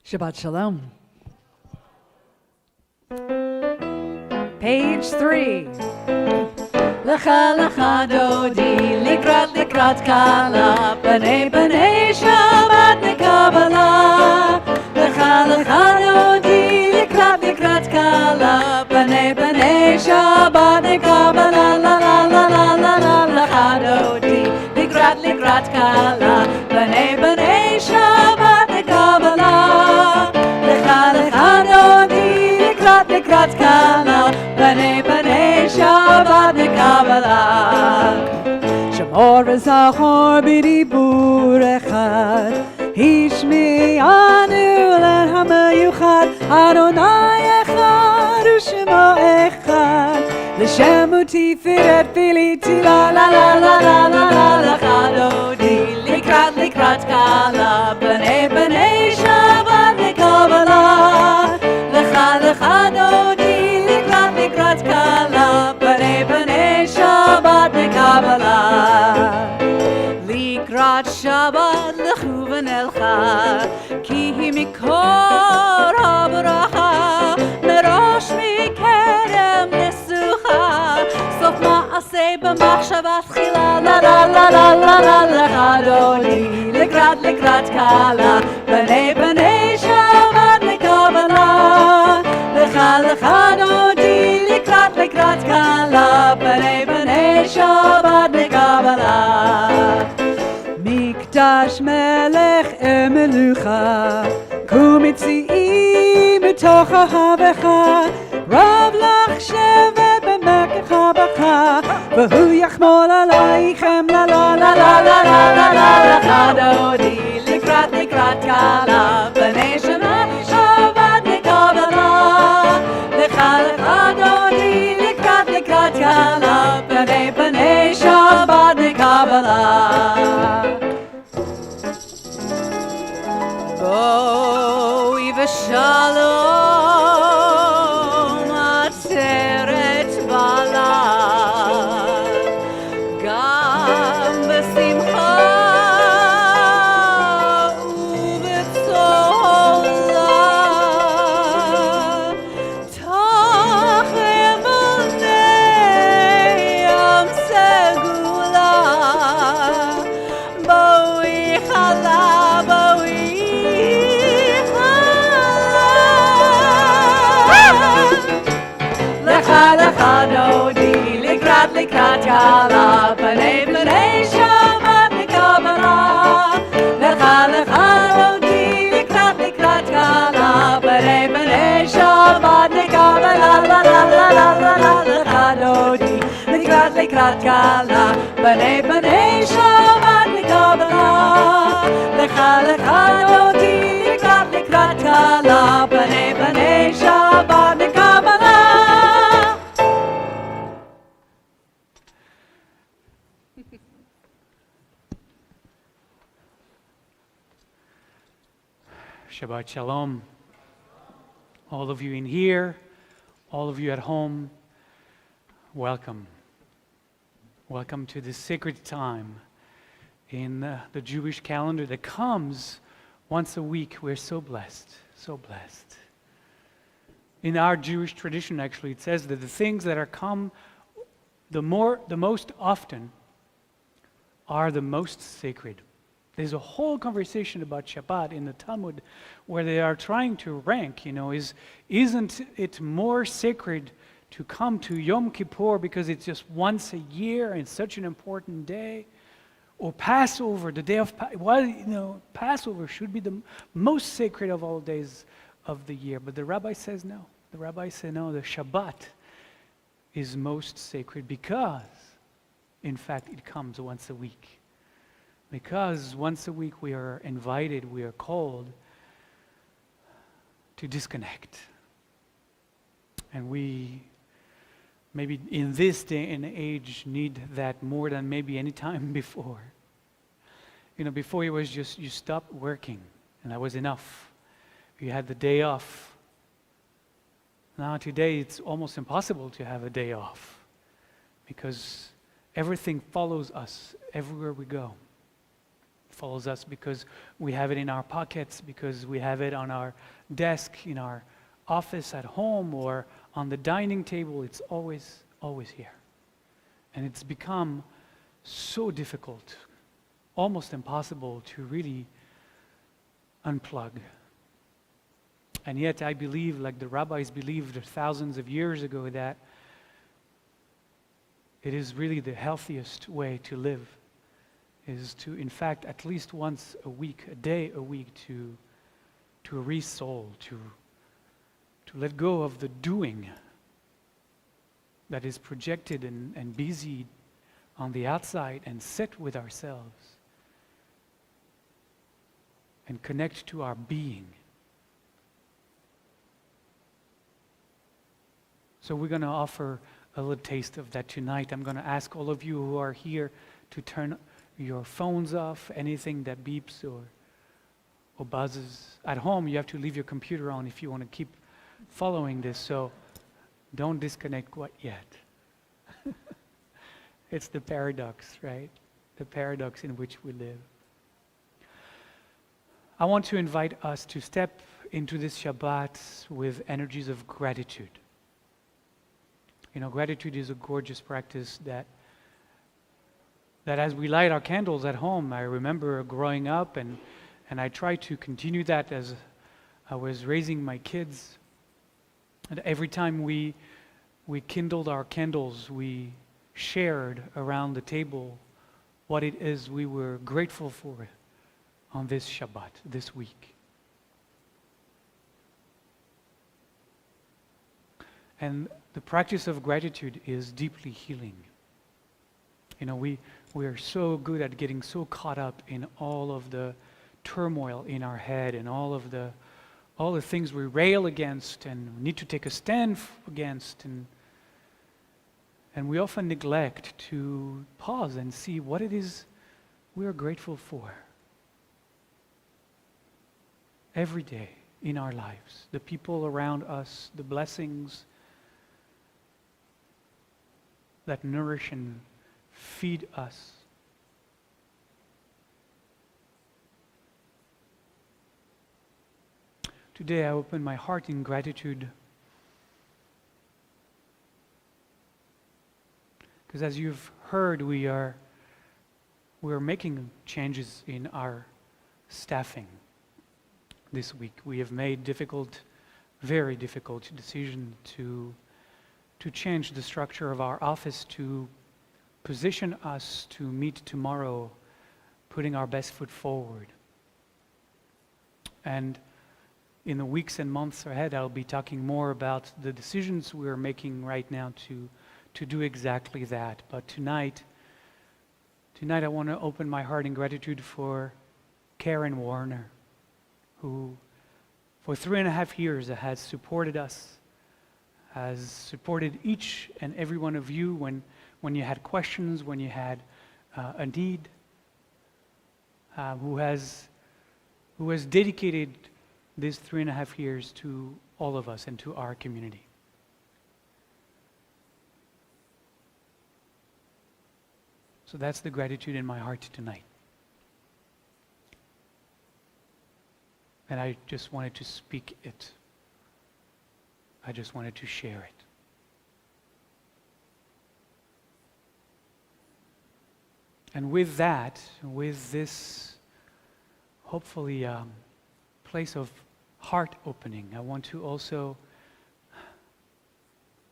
Shabbat Shalom. Page 3. Lecha lecha dodi, likrat kala, b'nei b'nei Shabbat Kabbalat. Lecha lecha dodi, likrat kala, b'nei b'nei Shabbat Kabbalat. La la la la la la. Lecha dodi, likrat kala, b'nei b'nei Shabbat Kabbalat. Lecha lecha dodi, likrat kala, b'nei b'nei Shabbat Kabbalat. Shamor v'zachor b'dibur echad, Hishmi'anu l'hamayuchad, Adonai echad u'shemo echad, L'shem u'tiferet filiti la la la la la la la. Lecha dodi, likrat kala, b'nei b'nei Shabbat Kabbalat. Lecha lecha dodi, likrat kala, b'nei b'nei Shabbat Kabbalat. Likrat Shabbat lechu v'nelcha, ki hi mikor ha'bracha, merosh mikerem nesucha, sof ma'aseh b'machshavat tchila. La la la la la la. Lecha dodi, likrat kala, b'nei b'nei Shabbat Kabbalat. Lecha lecha dodi, likrat kala, b'nei b'nei Shabbat Kabbalat. Mikdash melech emelucha, kumitzi'i mitoch ahavecha, Rav lach shevet b'mekecha b'cha, v'hu yachmol aleichem la la la la la la la la. Lecha dodi, likrat kala, b'nei Shabbat Kabbalat. Lecha dodi, likrat kala, b'nei Shabbat Kabbalat. Boi v'shalom atzeret balad, gam b'simcha u'b'tzola, tach emunei yam segula, boi chala, boi lecha dodi, likrat kala, b'nei b'nei Shabbat Kabbalat. Lecha dodi, likrat kala, b'nei b'nei Shabbat Kabbalat. La la la la la la. Lecha dodi, likrat kala, b'nei b'nei Shabbat Kabbalat. Lecha dodi, likrat kala, b'nei b'nei Shabbat Kabbalat. Shabbat Shalom. All of you in here, all of you at home, welcome. Welcome to this sacred time in the Jewish calendar that comes once a week. We're so blessed, so blessed. In our Jewish tradition, actually, it says that the things that are come the most often are the most sacred. There's a whole conversation about Shabbat in the Talmud where they are trying to rank, isn't it more sacred to come to Yom Kippur because it's just once a year and such an important day? Or Passover, the day of Passover should be the most sacred of all days of the year. But the rabbi says no. The rabbi said no, the Shabbat is most sacred because, in fact, it comes once a week. Because once a week we are invited, we are called to disconnect. And we, maybe in this day and age, need that more than maybe any time before. Before it was just you stopped working, and that was enough. You had the day off. Now today it's almost impossible to have a day off because everything follows us everywhere we go. follows us because we have it in our pockets, because we have it on our desk, in our office, at home, or on the dining table. It's always, always here. And it's become so difficult, almost impossible to really unplug. And yet I believe, like the rabbis believed thousands of years ago, that it is really the healthiest way to live, is to, in fact, at least once a week, a day a week, to re-soul, to let go of the doing that is projected and busy on the outside, and sit with ourselves and connect to our being. So we're going to offer a little taste of that tonight. I'm going to ask all of you who are here to turn your phones off, anything that beeps or buzzes. At home, you have to leave your computer on if you want to keep following this, so don't disconnect quite yet. It's the paradox, right? The paradox in which we live. I want to invite us to step into this Shabbat with energies of gratitude. You know, gratitude is a gorgeous practice that as we light our candles at home, I remember growing up, and I tried to continue that as I was raising my kids. And every time we kindled our candles, we shared around the table what it is we were grateful for on this Shabbat, this week. And the practice of gratitude is deeply healing. You know, we are so good at getting so caught up in all of the turmoil in our head and all the things we rail against and need to take a stand against, and we often neglect to pause and see what it is we are grateful for every day in our lives, the people around us, the blessings that nourish and feed us. Today I open my heart in gratitude because, as you've heard, we're making changes in our staffing this week. We have made very difficult decision to change the structure of our office to position us to meet tomorrow, putting our best foot forward. And in the weeks and months ahead, I'll be talking more about the decisions we're making right now to do exactly that. But tonight I want to open my heart in gratitude for Karen Warner, who for 3.5 years has supported us, has supported each and every one of you when you had questions, when you had a need, who has dedicated these 3.5 years to all of us and to our community. So that's the gratitude in my heart tonight. And I just wanted to speak it. I just wanted to share it. And with that, with this, hopefully, place of heart opening, I want to also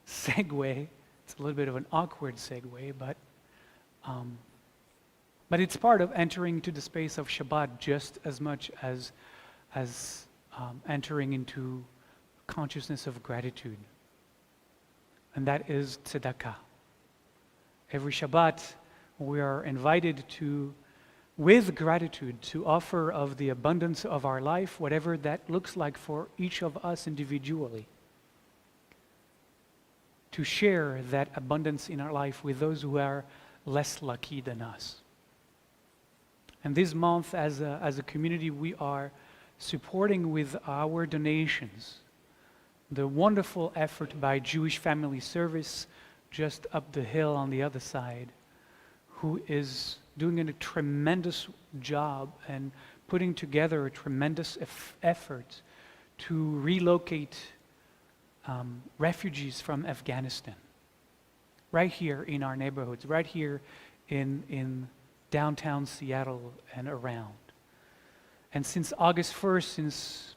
segue. It's a little bit of an awkward segue, but it's part of entering into the space of Shabbat just as much as entering into consciousness of gratitude. And that is tzedakah. Every Shabbat, we are invited to, with gratitude, to offer of the abundance of our life, whatever that looks like for each of us individually. To share that abundance in our life with those who are less lucky than us. And this month, as a community, we are supporting with our donations the wonderful effort by Jewish Family Service just up the hill on the other side, who is doing a tremendous job and putting together a tremendous effort to relocate refugees from Afghanistan, right here in our neighborhoods, right here in downtown Seattle and around. And since August 1st, since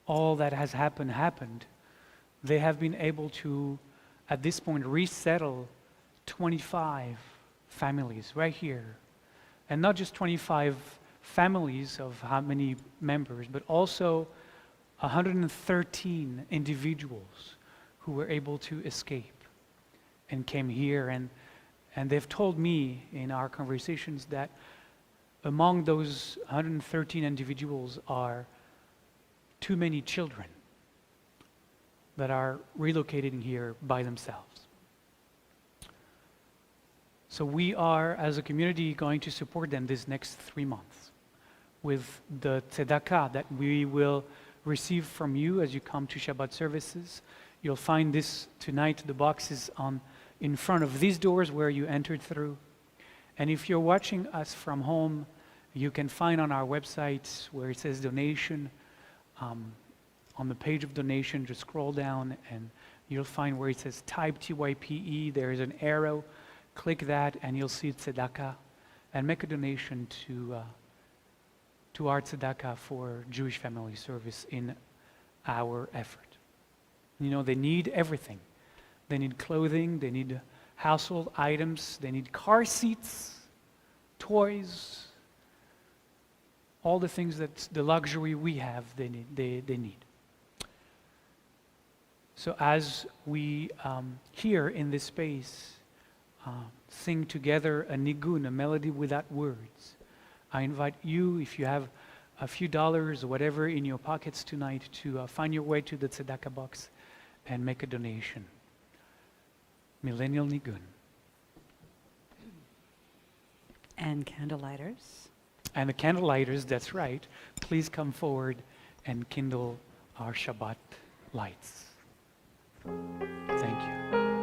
all that has happened, they have been able to, at this point, resettle 25 families right here. And not just 25 families of how many members, but also 113 individuals who were able to escape and came here. And they've told me in our conversations that among those 113 individuals are too many children that are relocating here by themselves. So we are, as a community, going to support them this next 3 months with the tzedakah that we will receive from you as you come to Shabbat services. You'll find this tonight, the boxes in front of these doors where you entered through. And if you're watching us from home, you can find on our website where it says donation, on the page of donation, just scroll down and you'll find where it says type TYPE. There is an arrow. Click that and you'll see tzedakah and make a donation to our tzedakah for Jewish Family Service in our effort. You know, they need everything. They need clothing, they need household items, they need car seats, toys, all the things that the luxury we have, they need. So as we here in this space sing together a nigun, a melody without words, I invite you, if you have a few dollars or whatever in your pockets tonight, to find your way to the tzedakah box and make a donation. Millennial nigun. And candlelighters. And the candlelighters, that's right. Please come forward and kindle our Shabbat lights. Thank you.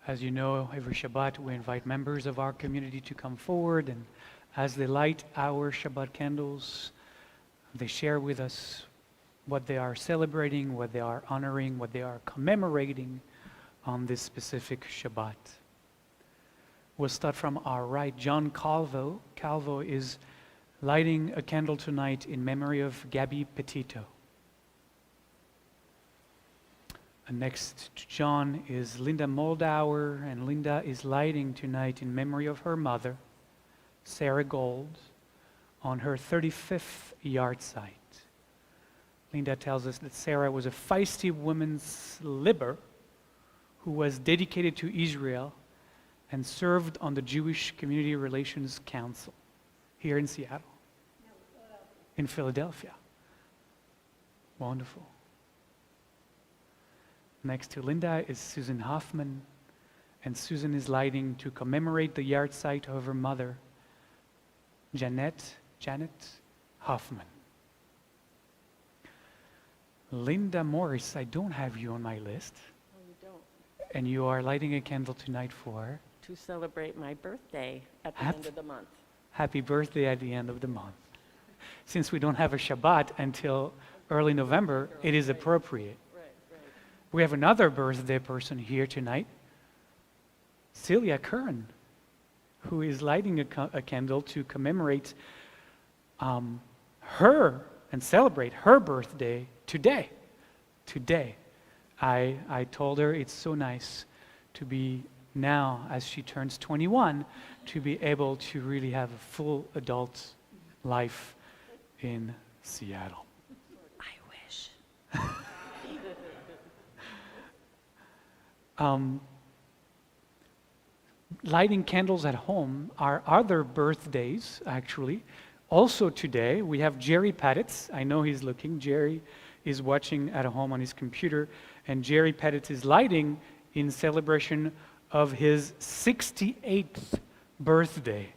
As you know, every Shabbat we invite members of our community to come forward, and as they light our Shabbat candles, they share with us what they are celebrating, what they are honoring, what they are commemorating on this specific Shabbat. We'll start from our right. John Calvo. Calvo is lighting a candle tonight in memory of Gabby Petito. Next to John is Linda Moldauer, and Linda is lighting tonight in memory of her mother, Sarah Gold, on her 35th yard site. Linda tells us that Sarah was a feisty woman's liber who was dedicated to Israel and served on the Jewish Community Relations Council here in Seattle. In Philadelphia. Wonderful. Next to Linda is Susan Hoffman, and Susan is lighting to commemorate the yard site of her mother, Janet Hoffman. Linda Morris, I don't have you on my list. Oh, you don't. And you are lighting a candle tonight for? To celebrate my birthday at the end of the month. Happy birthday at the end of the month. Since we don't have a Shabbat until early November, it is appropriate. Right. We have another birthday person here tonight, Celia Curran, who is lighting a candle to commemorate her and celebrate her birthday today. I told her it's so nice to be now, as she turns 21, to be able to really have a full adult life in Seattle. I wish. Lighting candles at home are other birthdays, actually. Also today, we have Jerry Padditz. I know he's looking. Jerry is watching at home on his computer, and Jerry Padditz is lighting in celebration of his 68th birthday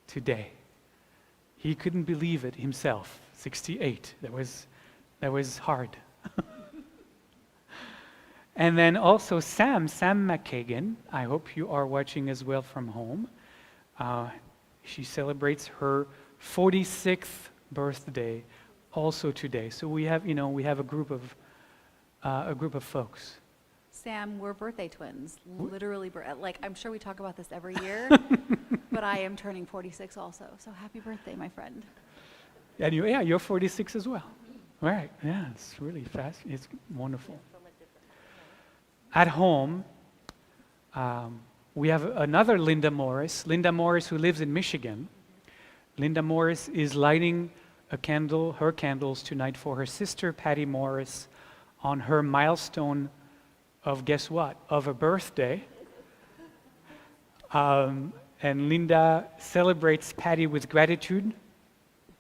today. He couldn't believe it himself. 68. That was hard. And then also Sam McKagan. I hope you are watching as well from home. She celebrates her 46th birthday also today. So we have a group of folks. Sam, we're birthday twins. Literally, I'm sure we talk about this every year, but I am turning 46 also. So happy birthday, my friend. And you're 46 as well. All right. Yeah, it's really fast. It's wonderful. At home, we have another Linda Morris who lives in Michigan. Linda Morris is lighting her candles tonight for her sister Patty Morris on her milestone of, guess what, of a birthday. And Linda celebrates Patty with gratitude.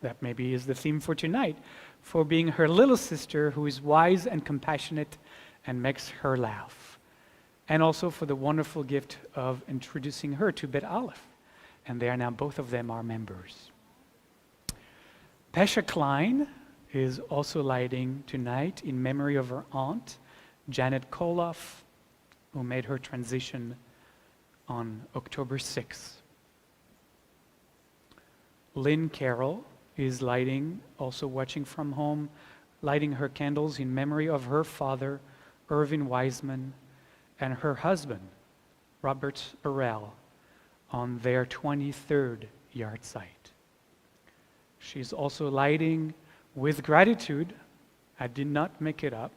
That maybe is the theme for tonight, for being her little sister who is wise and compassionate and makes her laugh. And also for the wonderful gift of introducing her to Bet Alef. And they are now, both of them are members. Pesha Klein is also lighting tonight in memory of her aunt, Janet Koloff, who made her transition on October 6th. Lynn Carroll is lighting, also watching from home, lighting her candles in memory of her father, Irvin Wiseman, and her husband, Robert Burrell, on their 23rd yard site. She's also lighting with gratitude, I did not make it up,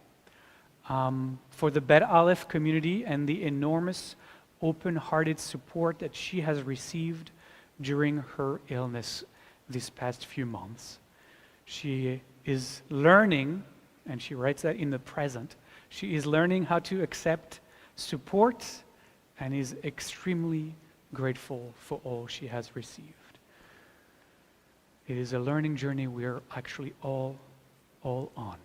for the Bet Alef community and the enormous open-hearted support that she has received during her illness these past few months. She is learning, and she writes that in the present, she is learning how to accept support and is extremely grateful for all she has received. It is a learning journey we're actually all on.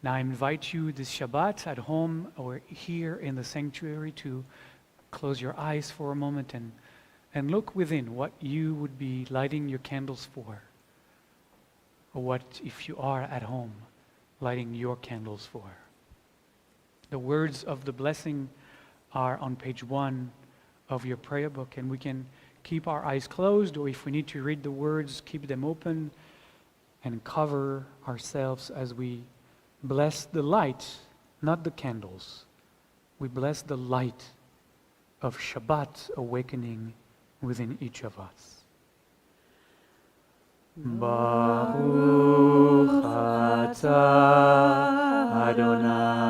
Now I invite you this Shabbat at home or here in the sanctuary to close your eyes for a moment and look within what you would be lighting your candles for, or what, if you are at home, lighting your candles for. The words of the blessing are on page 1 of your prayer book, and we can keep our eyes closed, or if we need to read the words, keep them open and cover ourselves as we bless the light, not the candles. We bless the light of Shabbat awakening within each of us. Baruch atah Adonai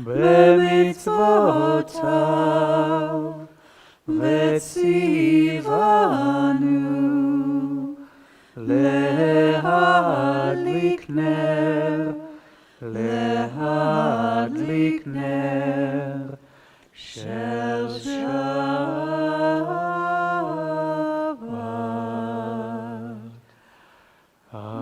במצוותיו וציוונו להדליק נר, להדליק נר של שבת. Amen.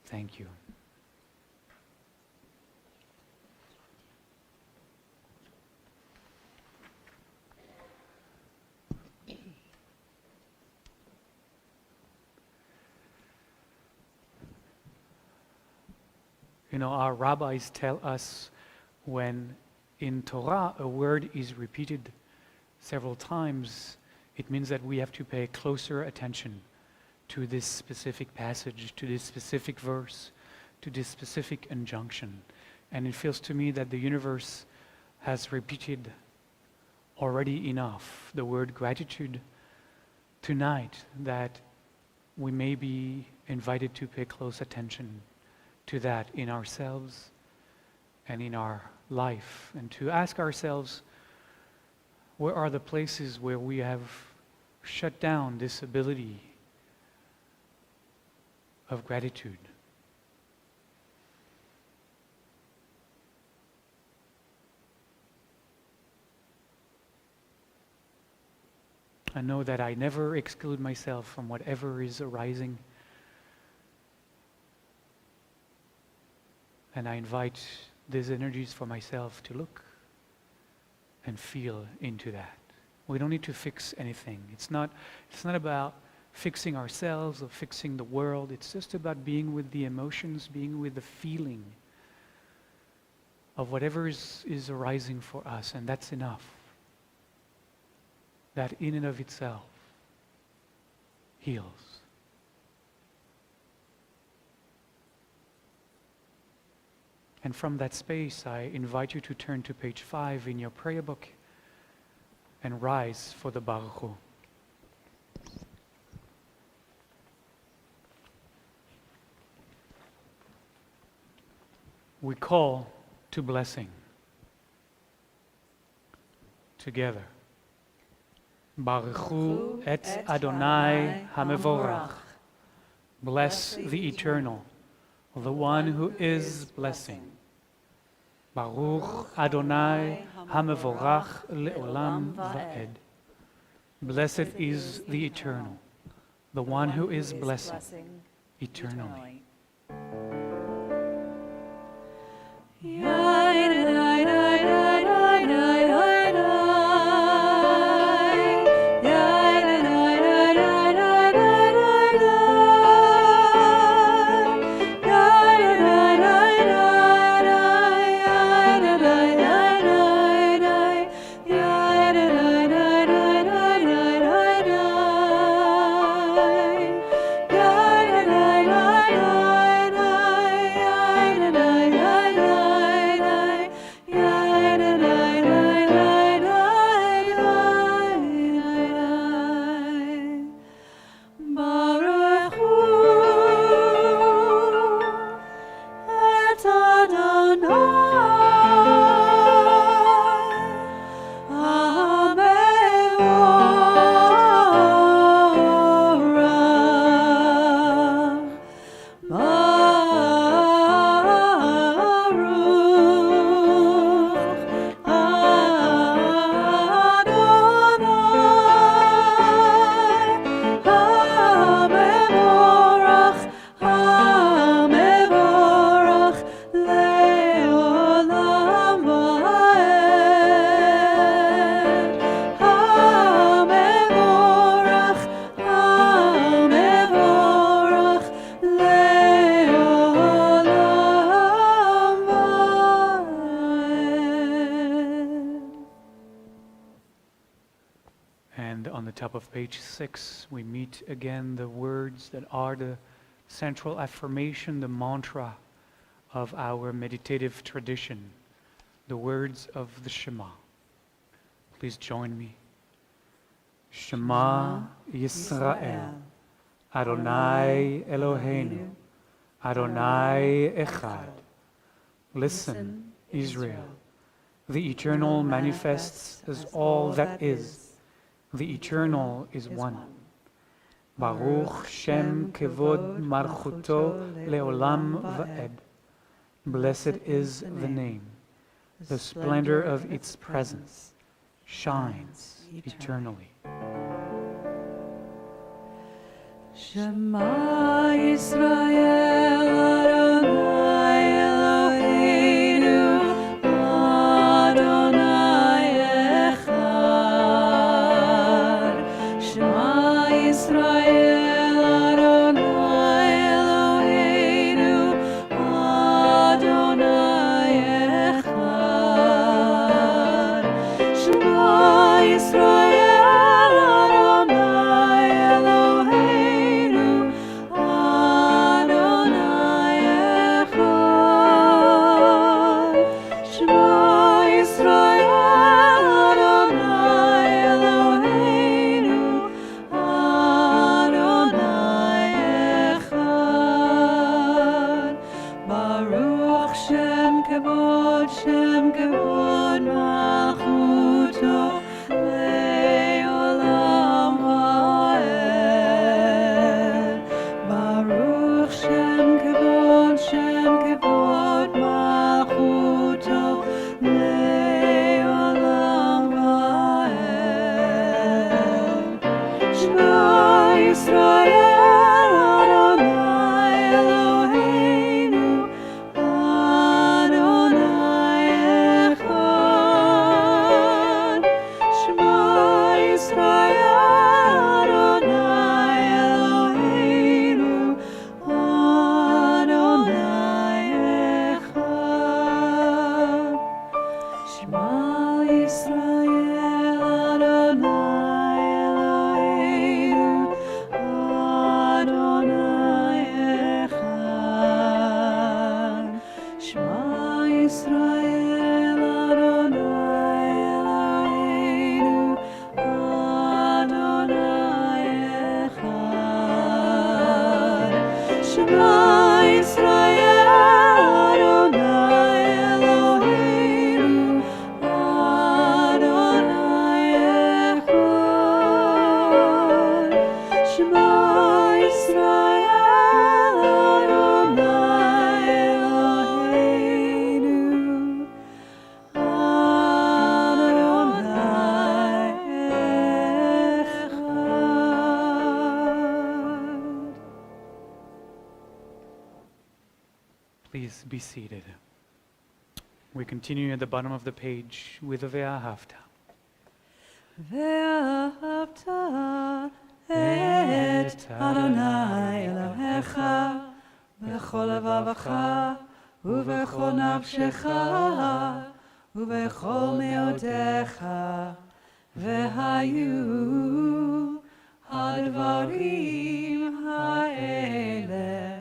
Thank you. You know, our rabbis tell us when in Torah a word is repeated several times, it means that we have to pay closer attention to this specific passage, to this specific verse, to this specific injunction. And it feels to me that the universe has repeated already enough the word gratitude tonight, that we may be invited to pay close attention to that in ourselves and in our life, and to ask ourselves, where are the places where we have shut down this ability of gratitude? I know that I never exclude myself from whatever is arising. And I invite these energies for myself to look and feel into that. We don't need to fix anything. It's not about fixing ourselves or fixing the world. It's just about being with the emotions, being with the feeling of whatever is arising for us, and that's enough. That in and of itself heals. And from that space, I invite you to turn to page 5 in your prayer book and rise for the Baruch Hu. We call to blessing together. Baruch Hu et Adonai HaMevorach. Bless the Eternal, the one who is blessing. Baruch Adonai HaMevorach le'olam va'ed. Blessed is the Eternal, the one who is blessing eternally. Top of page 6, we meet again the words that are the central affirmation, the mantra of our meditative tradition, the words of the Shema. Please join me. Shema Yisrael, Adonai Eloheinu, Adonai Echad. Listen, Israel. The eternal manifests as all that is. The eternal is one. Baruch Shem Kevod Malchuto Leolam Va'ed. Blessed is the name. The splendor of its presence shines eternally. Shema Yisrael Adonai Eloheinu Adonai Echad. Shema Yisrael Adonai Eloheinu Adonai Echad. Shema Yisrael Please be seated. We continue at the bottom of the page with Ve'ahavta. ואהבת את אדוני אלוהיך בכל לבבך ובכל נפשך ובכל מאודך, והיו הדברים האלה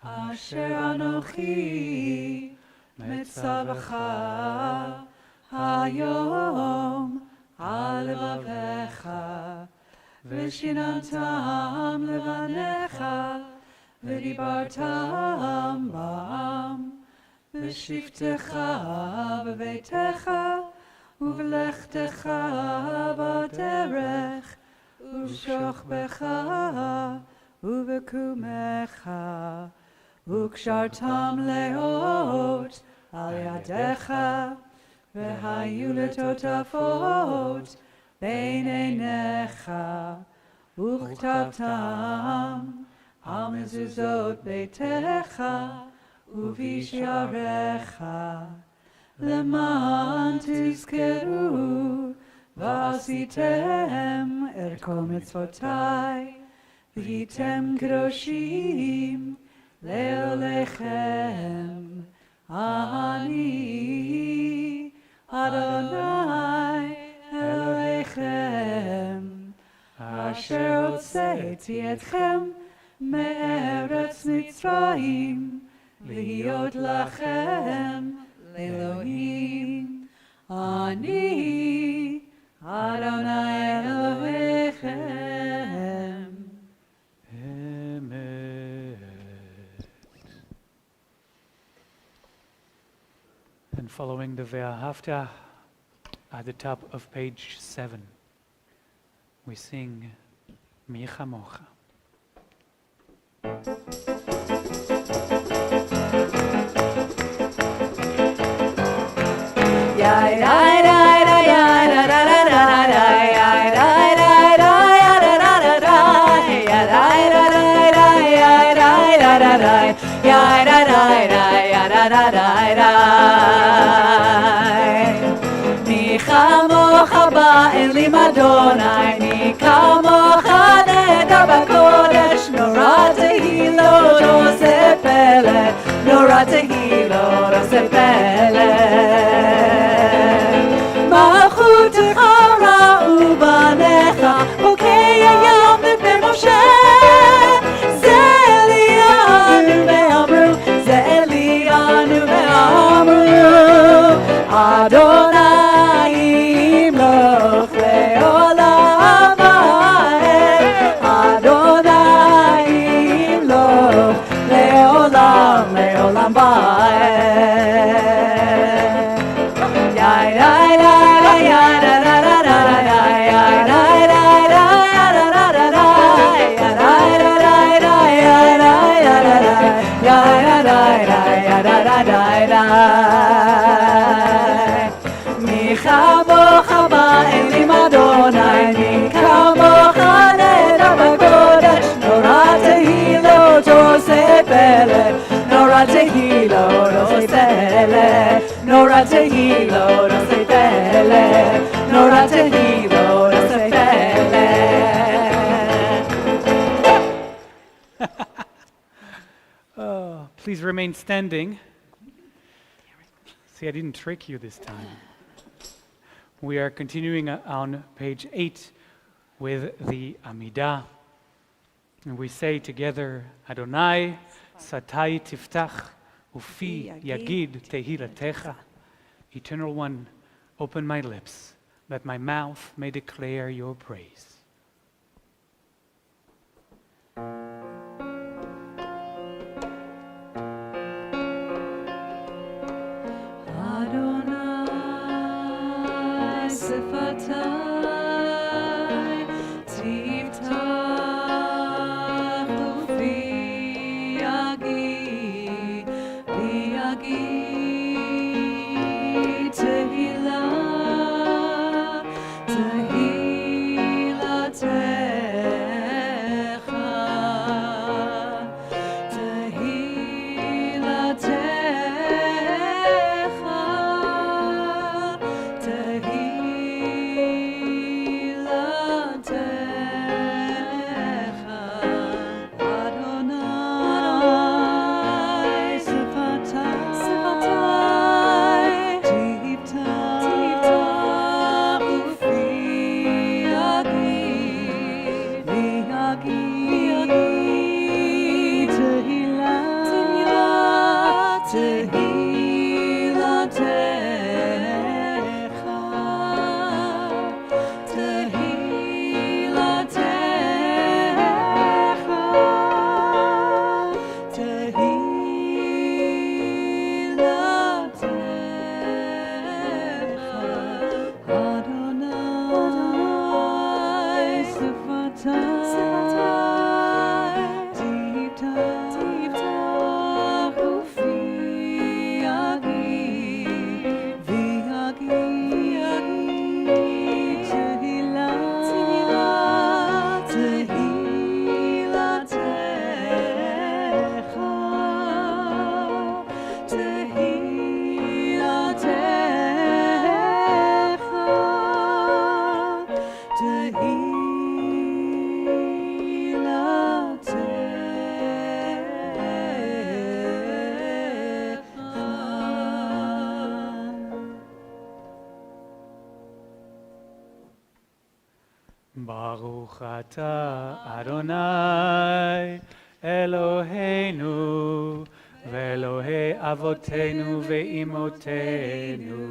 אשר אנוכי מצווך היום על לבביך, ושיננתם לבניך, ודיברתם בם, בשבתך בביתך, ובלכתך בדרך, ובשוכבך ובקומך, וקשרתם לאות על ידיך, והיו לטוטפות בין עיניך, וכתבתם על מזוזות ביתך ובשעריך, למען תזכרו ועשיתם את כל מצוותיי, והייתם קדושים לאלוהיכם. אני אדוני אלוהיכם, אשר הוצאתי אתכם מארץ מצרים, להיות לכם לאלוהים. אני אדוני אלוהיכם. following the Ve'ahavta at the top of page 7. We sing Mi Chamocha. Mi chamocha ba'elim Adonai, mi kamocha neder b'kodesh, nora tehilot oseh pele, nora tehilot oseh pele. Malchutecha ra'u banecha, bokei hayam b'pnei Moshe. Ze Elianu ve'amru, ze Elianu ve'amru, Adonai yimloch le'olam va'ed, Adonai yimloch le'olam, le'olam va'ed. Yai, yai, yai, yai, da, da, da, da, da, yai, yai, da, da, da, da, da, da, yai, da, da, da, da, yai, da, da, da, yai, da, da, da, da, da, da. Mi chamocha ba'elim Adonai, mi kamocha neder b'kodesh, nora tehilot oseh pele, nora tehilot oseh pele, nora tehilot oseh pele, nora tehilot oseh pele. Please remain standing. See, I didn't trick you this time. We are continuing on page 8 with the Amidah. And we say together, Adonai, Satai Tiftach, Ufi Yagid Tehilatecha. Eternal One, open my lips, that my mouth may declare your praise. Adonai Sifatai Tiftach Ufi Yagi V'yagi Tehillah Tehilatecha Baruch atah Adonai Eloheinu ve'Elohei avotenu ve'imotenu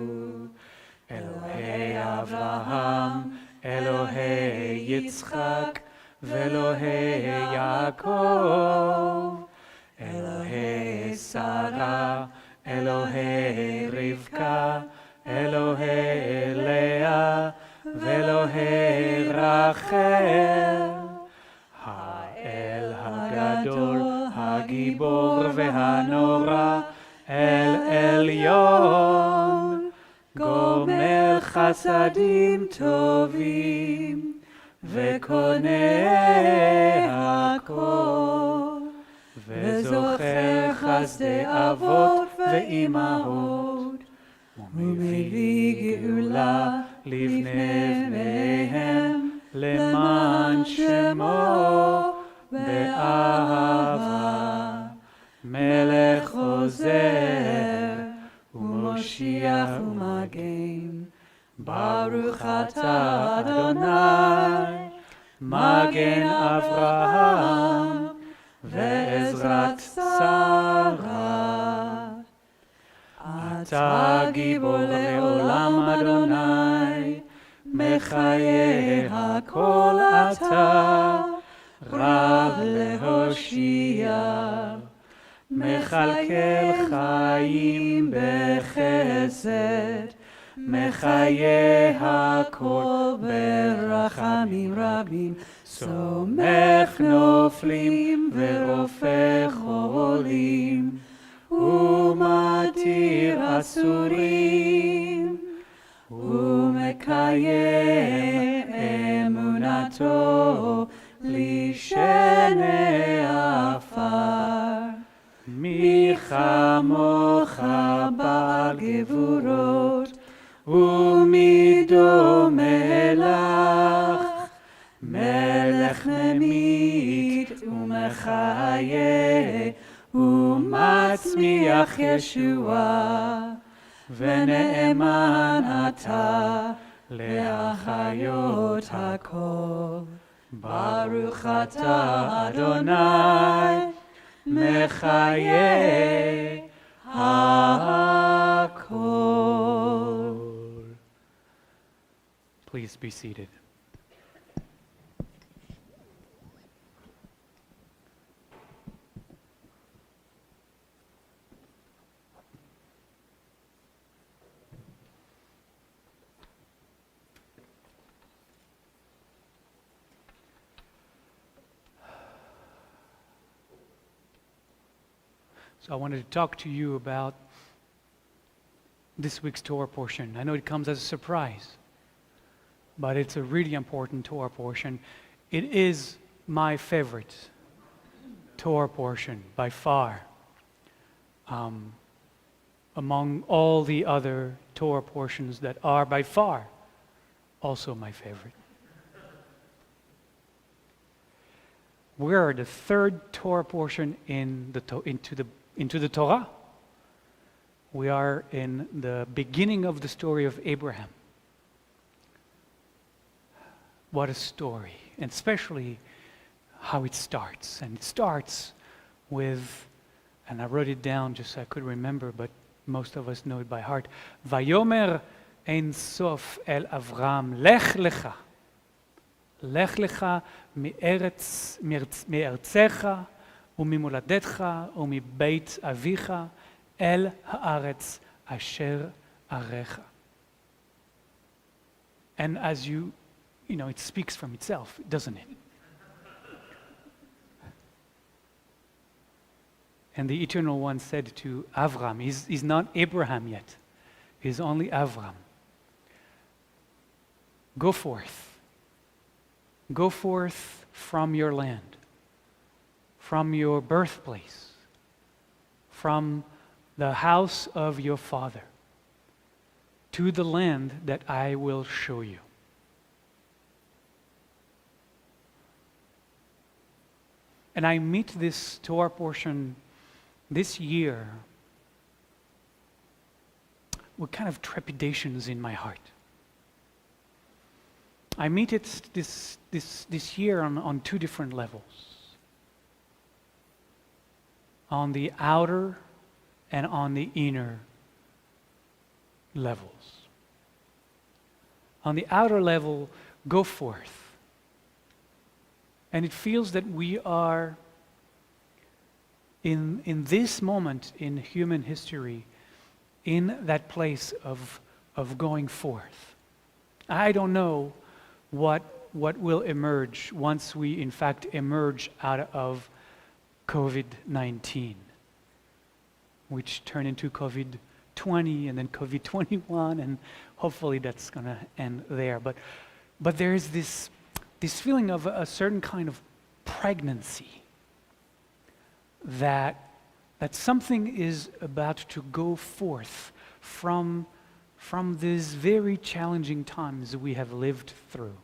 Elohei Avraham Elohei Yitzchak ve'Elohei Yaakov Elohei Sarah אלוהי רבקה, אלוהי לאה, ואלוהי רחל. האל הגדול, הגיבור והנורא, אל עליון, גומל חסדים טובים, וקונה הכל, וזוכר חסדי אבות ואימהות, ומביא גאולה לבני בניהם, למען שמו באהבה. מלך עוזר ומושיע ומגן, ברוך אתה אדוני, מגן אברהם ועזרת שרה. אתה גיבור לעולם אדוני, מחיה הכל אתה, רב להושיע. מחלקל חיים בחסד, מחיה הכל ברחמים רבים, סומך נופלים ורופא חולים, ומתיר אסורים, ומקיים אמונתו לשני עפר. מי כמוך בעל גבורות, ומי דומה לך, מלך ממית ומחיה, ומצמיח ישועה, ונאמן אתה להחיות הכל. ברוך אתה אדוני, מחיה הכל. Please be seated. So I wanted to talk to you about this week's Torah portion. I know it comes as a surprise, but it's a really important Torah portion. It is my favorite Torah portion by far. Among all the other Torah portions that are by far also my favorite. We're the third Torah portion into the Torah. We are in the beginning of the story of Abraham. What a story, and especially how it starts. And it starts with, and I wrote it down just so I could remember, but most of us know it by heart. Vayomer ein sof el Avram, lech lecha. Lech lecha מארצך וממולדתך ומבית אביך אל הארץ אשר אראך. And as you know, it speaks from itself, doesn't it? And the Eternal One said to Avram, he's not Abraham yet, he's only Avram. Go forth. Go forth from your land, from your birthplace, from the house of your father, to the land that I will show you. And I meet this Torah portion this year with kind of trepidations in my heart. I meet it this year on two different levels. On the outer and on the inner levels. On the outer level, go forth. And it feels that we are in this moment in human history, in that place of going forth. I don't know what will emerge once we in fact emerge out of COVID-19, which turned into COVID-20 and then COVID-21, and hopefully that's going to end there. But there is this feeling of a certain kind of pregnancy that something is about to go forth from these very challenging times we have lived through.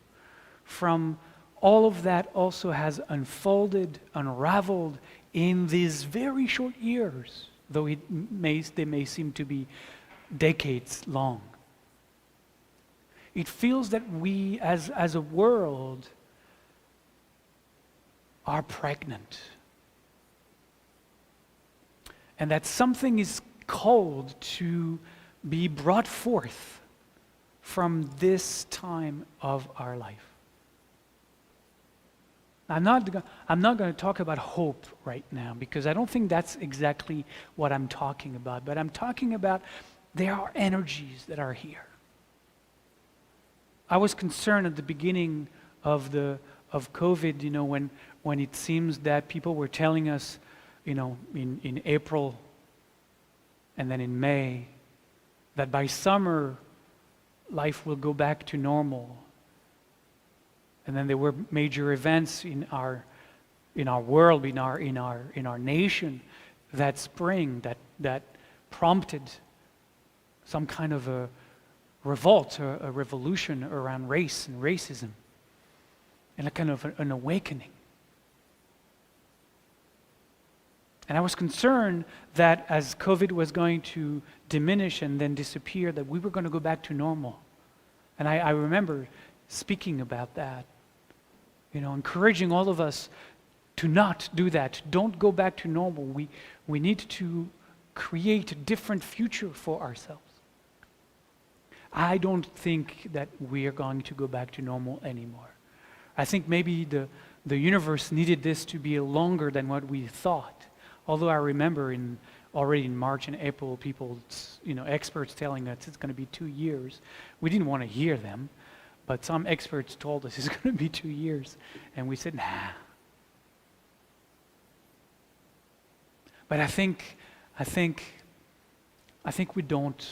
From all of that also has unfolded, unraveled in these very short years, though they may seem to be decades long. It feels that we as a world are pregnant. And that something is called to be brought forth from this time of our life. I'm not going to talk about hope right now, because I don't think that's exactly what I'm talking about. But I'm talking about there are energies that are here. I was concerned at the beginning of COVID, when it seems that people were telling us, in April and then in May, that by summer life will go back to normal. And then there were major events in our world, in our nation that spring that prompted some kind of a revolt, a revolution around race and racism, and a kind of an awakening. And I was concerned that as COVID was going to diminish and then disappear, that we were going to go back to normal. And I remember speaking about that, encouraging all of us to not do that. Don't go back to normal. We need to create a different future for ourselves. I don't think that we are going to go back to normal anymore. I think maybe the universe needed this to be longer than what we thought. Although I remember already in March and April, people, experts telling us it's going to be 2 years. We didn't want to hear them, but some experts told us it's going to be 2 years, and we said, nah. But I think we don't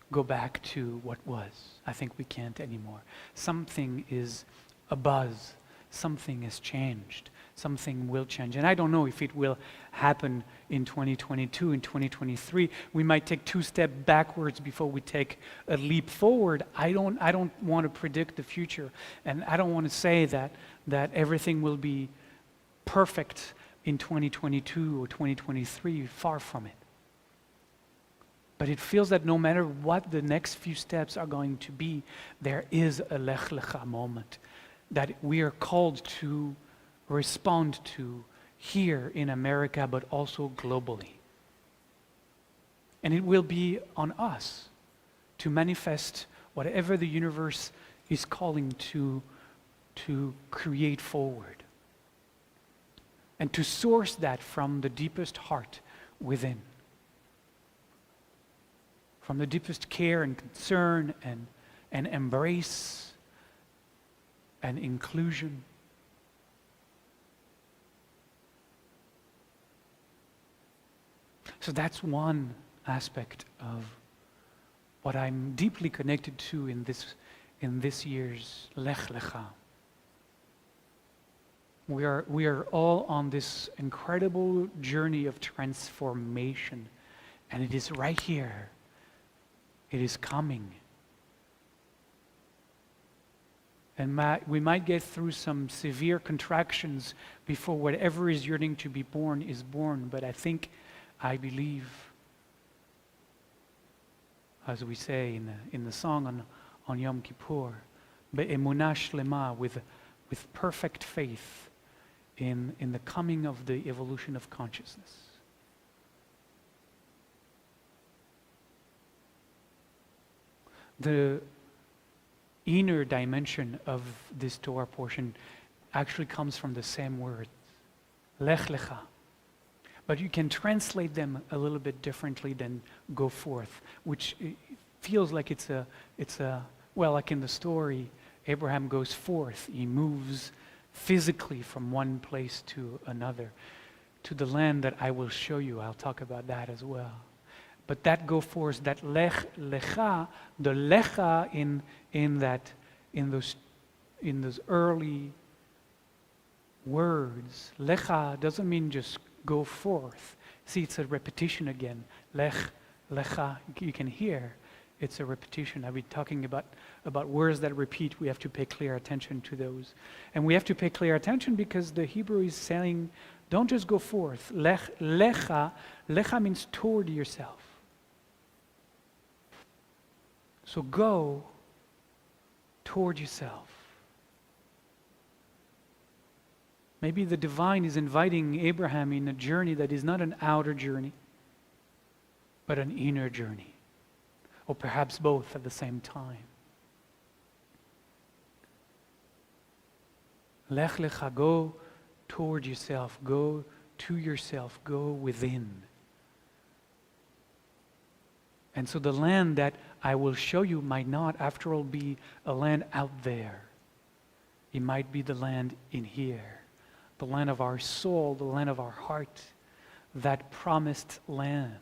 go back to what was. I think we can't anymore. Something is abuzz. Something has changed. Something will change. And I don't know if it will happen in 2022, in 2023. We might take 2 steps backwards before we take a leap forward. I don't want to predict the future. And I don't want to say that everything will be perfect in 2022 or 2023. Far from it. But it feels that no matter what the next few steps are going to be, there is a Lech Lecha moment that we are called to respond to here in America, but also globally. And it will be on us to manifest whatever the universe is calling to create forward. And to source that from the deepest heart within. From the deepest care and concern and embrace and inclusion. So that's one aspect of what I'm deeply connected to in this year's Lech Lecha. We are all on this incredible journey of transformation, and it is right here. It is coming. And we might get through some severe contractions before whatever is yearning to be born is born, but I believe, as we say in the song on Yom Kippur, be'emunah shlema, with perfect faith in the coming of the evolution of consciousness. The inner dimension of this Torah portion actually comes from the same word, Lech Lecha. But you can translate them a little bit differently than go forth, which feels like it's a, well, like in the story, Abraham goes forth. He moves physically from one place to another, to the land that I will show you. I'll talk about that as well. But that go forth, that lech lecha, the lecha in those early words, lecha doesn't mean just go forth. See, it's a repetition again. Lech lecha, you can hear. It's a repetition. I've been talking about words that repeat. We have to pay clear attention to those. And we have to pay clear attention because the Hebrew is saying, don't just go forth. Lech, lecha, lecha means toward yourself. So go toward yourself. Maybe the divine is inviting Abraham in a journey that is not an outer journey, but an inner journey. Or perhaps both at the same time. Lech lecha, go toward yourself, go to yourself, go within. And so the land that I will show you might not, after all, be a land out there. It might be the land in here, the land of our soul, the land of our heart, that promised land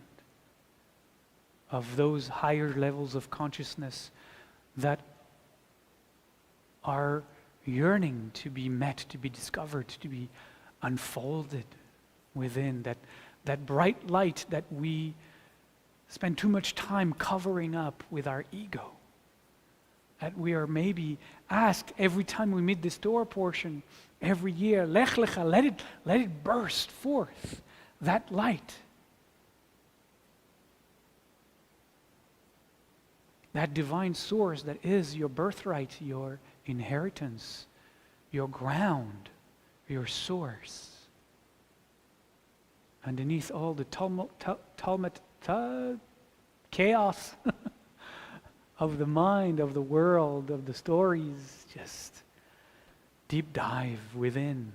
of those higher levels of consciousness that are yearning to be met, to be discovered, to be unfolded within, that bright light that we spend too much time covering up with our ego. That we are maybe asked every time we meet this Torah portion, every year, Lech Lecha, let it burst forth, that light. That divine source that is your birthright, your inheritance, your ground, your source. Underneath all the chaos of the mind, of the world, of the stories, just deep dive within.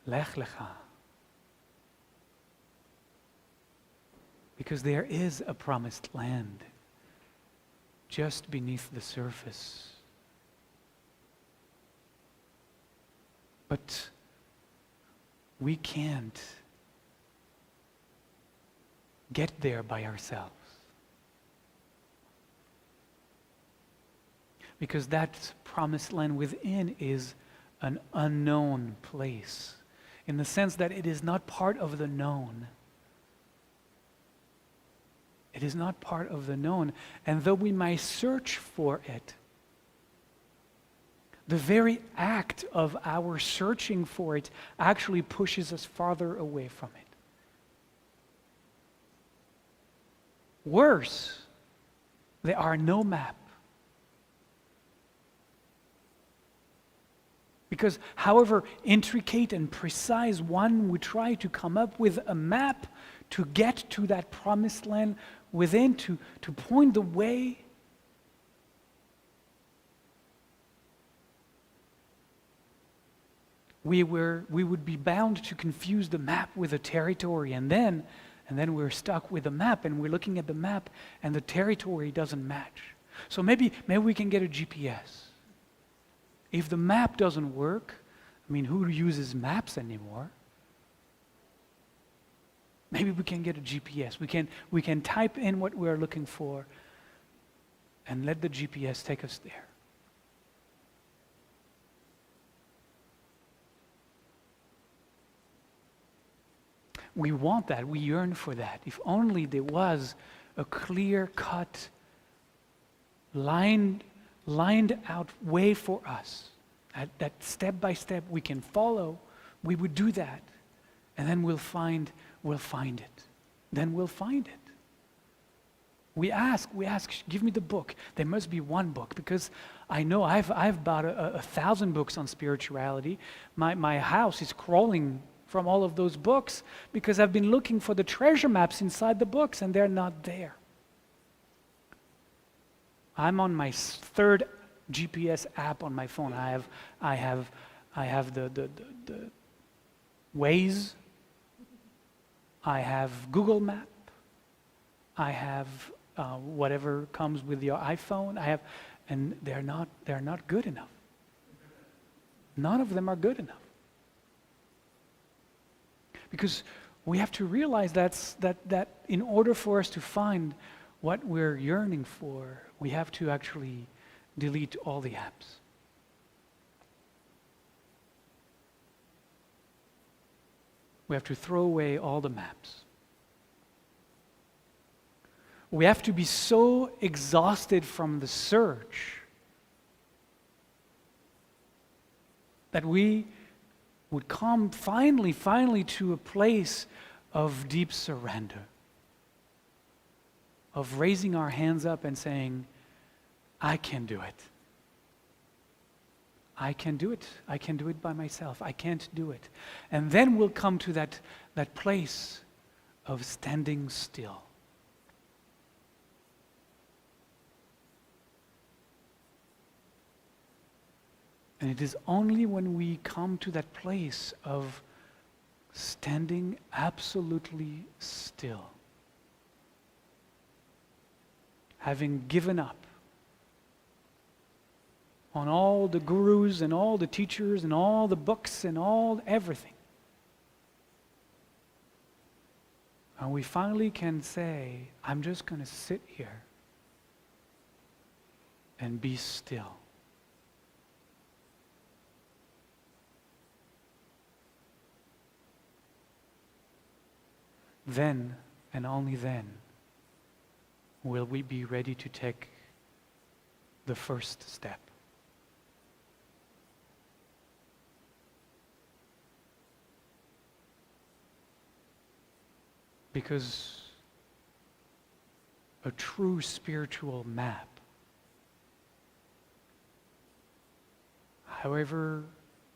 Lech Lecha. Because there is a promised land just beneath the surface. But we can't get there by ourselves. Because that promised land within is an unknown place, in the sense that it is not part of the known. It is not part of the known. And though we might search for it, the very act of our searching for it actually pushes us farther away from it. Worse, there are no map. Because however intricate and precise one would try to come up with a map to get to that promised land within, to point the way, we would be bound to confuse the map with the territory, and then we're stuck with the map, and we're looking at the map, and the territory doesn't match. So maybe we can get a GPS. If the map doesn't work, I mean, who uses maps anymore? Maybe we can get a GPS. We can type in what we're looking for and let the GPS take us there. We want that. We yearn for that. If only there was a clear-cut, lined out way for us, that step by step we can follow, we would do that. And then we'll find it. Then we'll find it. We ask, give me the book. There must be one book, because I know I've bought 1,000 books on spirituality. My house is crawling from all of those books because I've been looking for the treasure maps inside the books and they're not there. I'm on my third GPS app on my phone. I have the Waze I have Google Map. I have whatever comes with your iPhone. And they're not good enough. None of them are good enough. Because we have to realize that in order for us to find what we're yearning for, we have to actually delete all the apps. We have to throw away all the maps. We have to be so exhausted from the search that we would come finally to a place of deep surrender, of raising our hands up and saying, I can do it. I can do it. I can do it by myself. I can't do it. And then we'll come to that place of standing still. And it is only when we come to that place of standing absolutely still, having given up on all the gurus and all the teachers and all the books and everything. And we finally can say, I'm just going to sit here and be still. Then, and only then, will we be ready to take the first step. Because a true spiritual map, however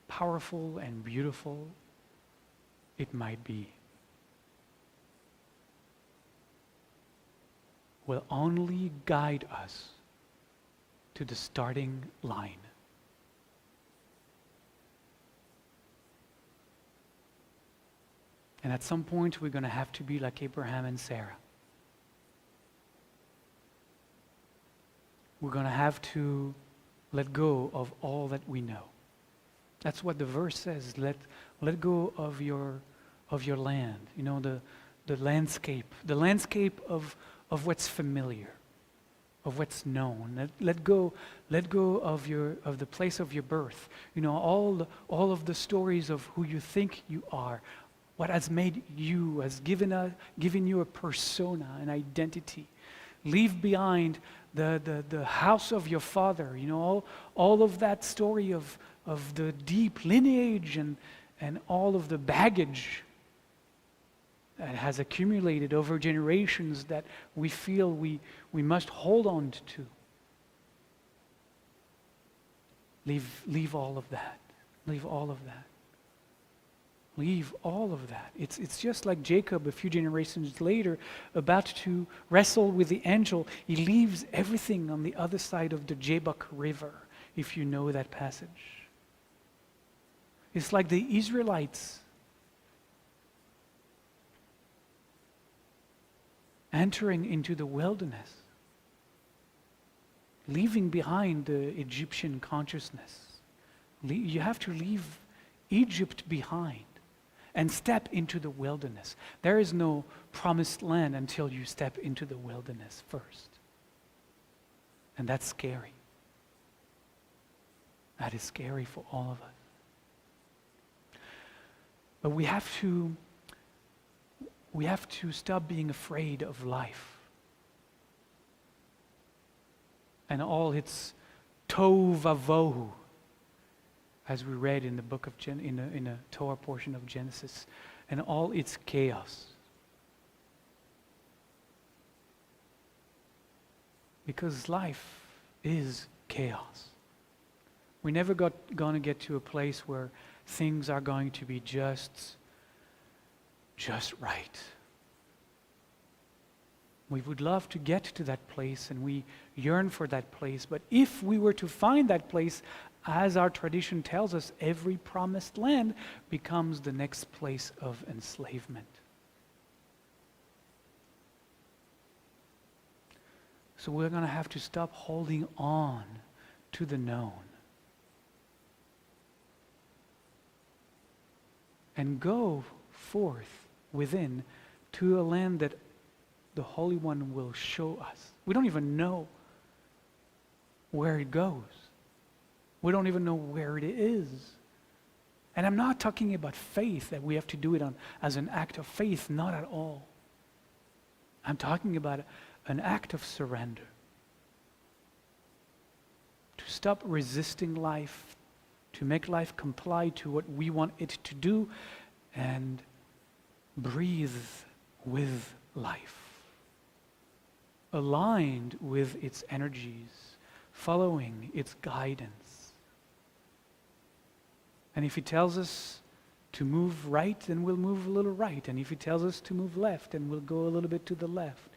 powerful and beautiful it might be, will only guide us to the starting line. And at some point, we're going to have to be like Abraham and Sarah. We're going to have to let go of all that we know. That's what the verse says. Let go of your land. You know, the landscape of what's familiar, of what's known. Let go of the place of your birth. You know, all of the stories of who you think you are, what has made you, has given you a persona, an identity. Leave behind the house of your father. You know, all of that story of the deep lineage and all of the baggage that has accumulated over generations that we feel we must hold on to. Leave all of that. Leave all of that. Leave all of that. It's just like Jacob a few generations later, about to wrestle with the angel. He leaves everything on the other side of the Jabbok River, if you know that passage. It's like the Israelites entering into the wilderness, leaving behind the Egyptian consciousness. You have to leave Egypt behind and step into the wilderness. There is no promised land until you step into the wilderness first. And that's scary. That is scary for all of us. But we have to stop being afraid of life and all its tohu vavohu, as we read in the book of in the Torah portion of Genesis, and all its chaos. Because life is chaos. We're never going to get to a place where things are going to be just right. We would love to get to that place, and we yearn for that place. But if we were to find that place, as our tradition tells us, every promised land becomes the next place of enslavement. So we're going to have to stop holding on to the known and go forth within to a land that the Holy One will show us. We don't even know where it goes. We don't even know where it is. And I'm not talking about faith, that we have to do it as an act of faith, not at all. I'm talking about an act of surrender. To stop resisting life, to make life comply to what we want it to do, and breathe with life, aligned with its energies, following its guidance. And if he tells us to move right, then we'll move a little right. And if he tells us to move left, then we'll go a little bit to the left.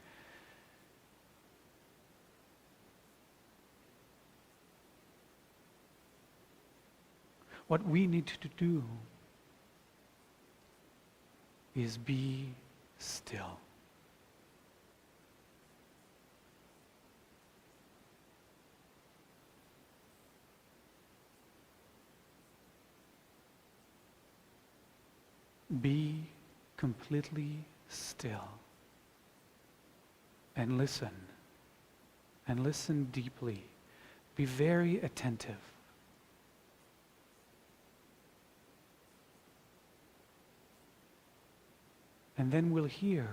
What we need to do is be still. Be completely still and listen deeply. Be very attentive. And then we'll hear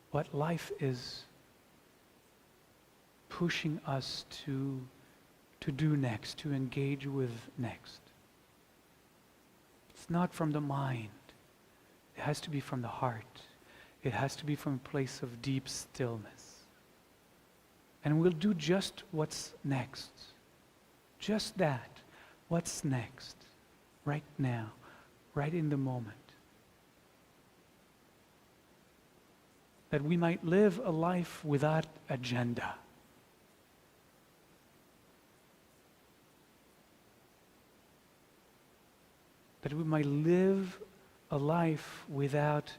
what life is pushing us to do next, to engage with next. It's not from the mind. It has to be from the heart. It has to be from a place of deep stillness. And we'll do just what's next. Just that. What's next? Right now. Right in the moment. That we might live a life without agenda. That we might live a life without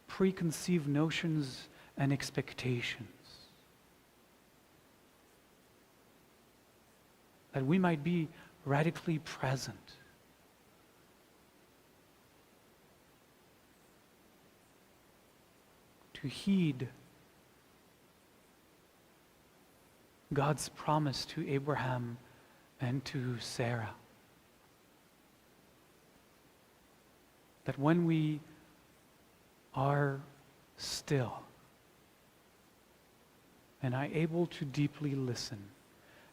preconceived notions and expectations. That we might be radically present. To heed God's promise to Abraham and to Sarah. That when we are still and are able to deeply listen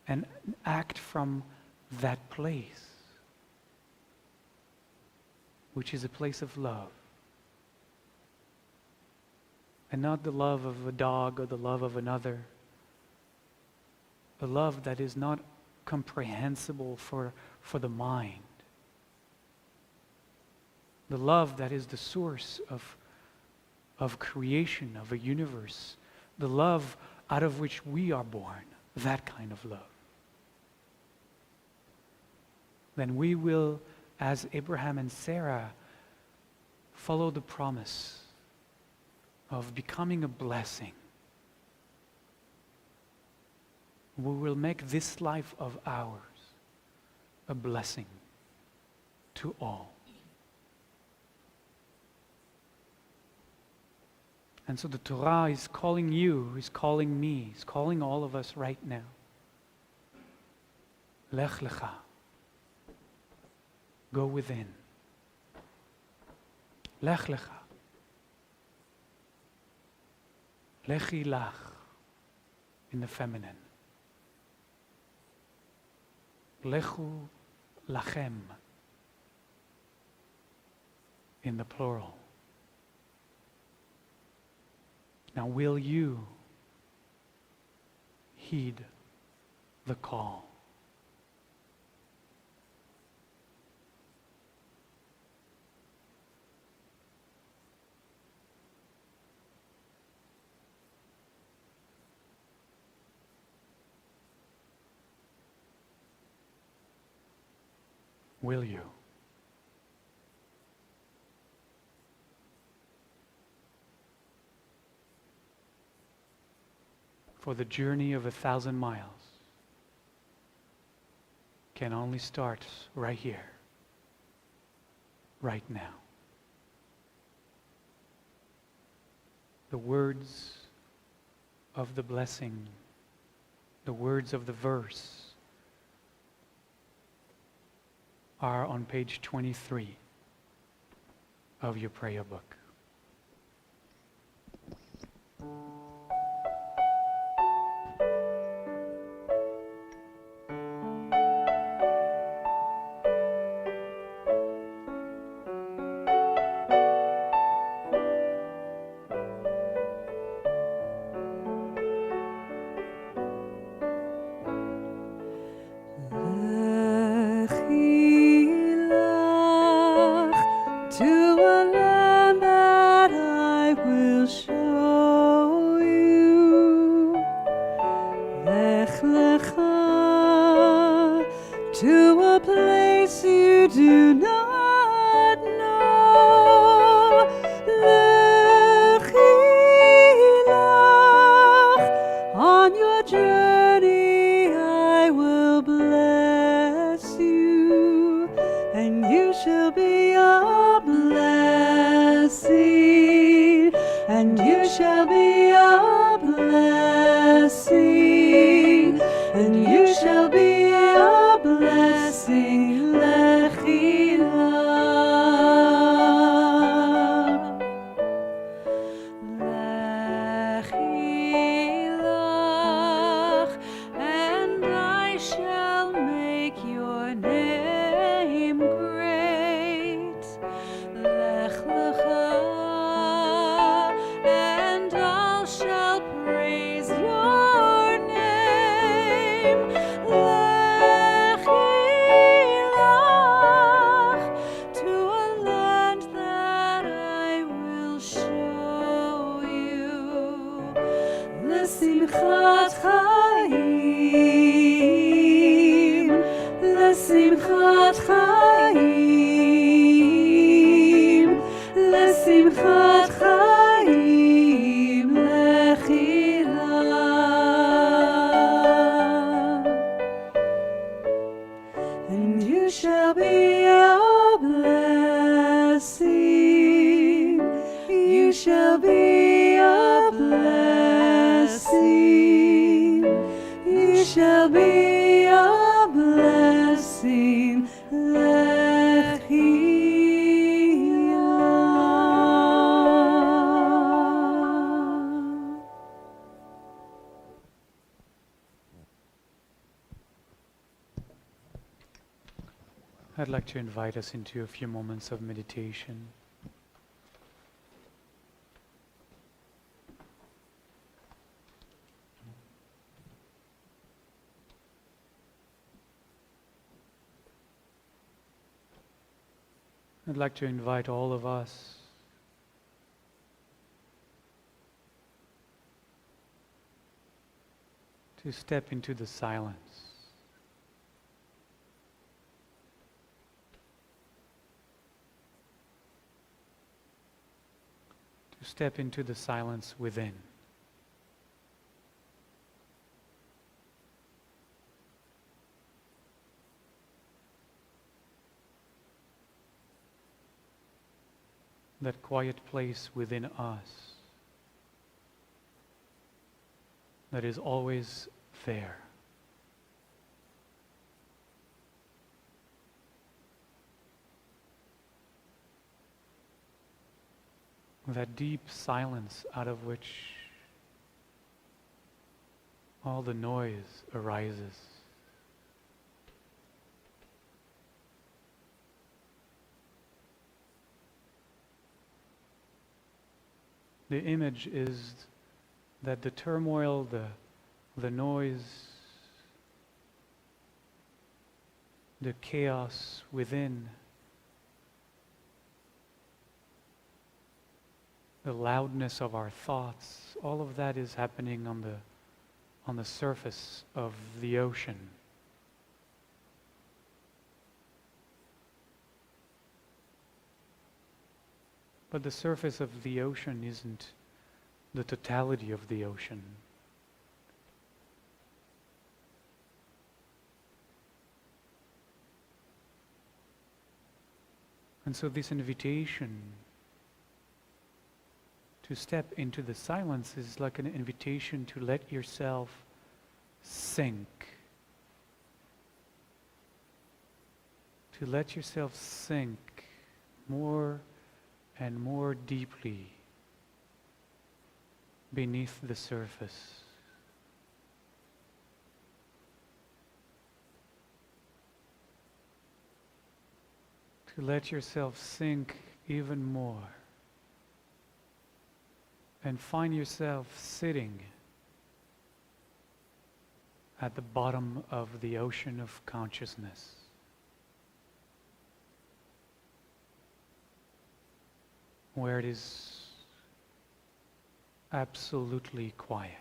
and act from that place, which is a place of love, and not the love of a dog or the love of another, a love that is not comprehensible for the mind, the love that is the source of creation, of a universe, the love out of which we are born, that kind of love. Then we will, as Abraham and Sarah, follow the promise of becoming a blessing. We will make this life of ours a blessing to all. And so the Torah is calling you, is calling me, is calling all of us right now. Lech lecha. Go within. Lech lecha. Lechi lach in the feminine. Lechu lachem in the plural. Now will you heed the call? Will you? for the journey of 1,000 miles can only start right here, right now. The words of the blessing, the words of the verse are on page 23 of your prayer book. To a land that I will show you. Lech lecha, to a place you do not know. Lechi lach, on your journey I will bless you, and you shall be a blessing, and you shall be a blessing, and you shall be a blessing. Lechi lach, lechi lach, and I shall make your name great. Lech lecha, and I shall praise your name. Lechi lach, to a land that I will show you. L'simchat chaim, l'simchat chaim, l'simchat chaim, lechi lach. And you shall be a blessing, you shall be a blessing, you shall be a blessing. Lechi lach. I'd like to invite us into a few moments of meditation. I'd like to invite all of us to step into the silence. To step into the silence within. That quiet place within us that is always there. That deep silence out of which all the noise arises. The image is that the turmoil, the noise, the chaos within, the loudness of our thoughts, all of that is happening on the surface of the ocean. But the surface of the ocean isn't the totality of the ocean. And so this invitation to step into the silence is like an invitation to let yourself sink. To let yourself sink more and more deeply beneath the surface. To let yourself sink even more and find yourself sitting at the bottom of the ocean of consciousness. Where it is absolutely quiet.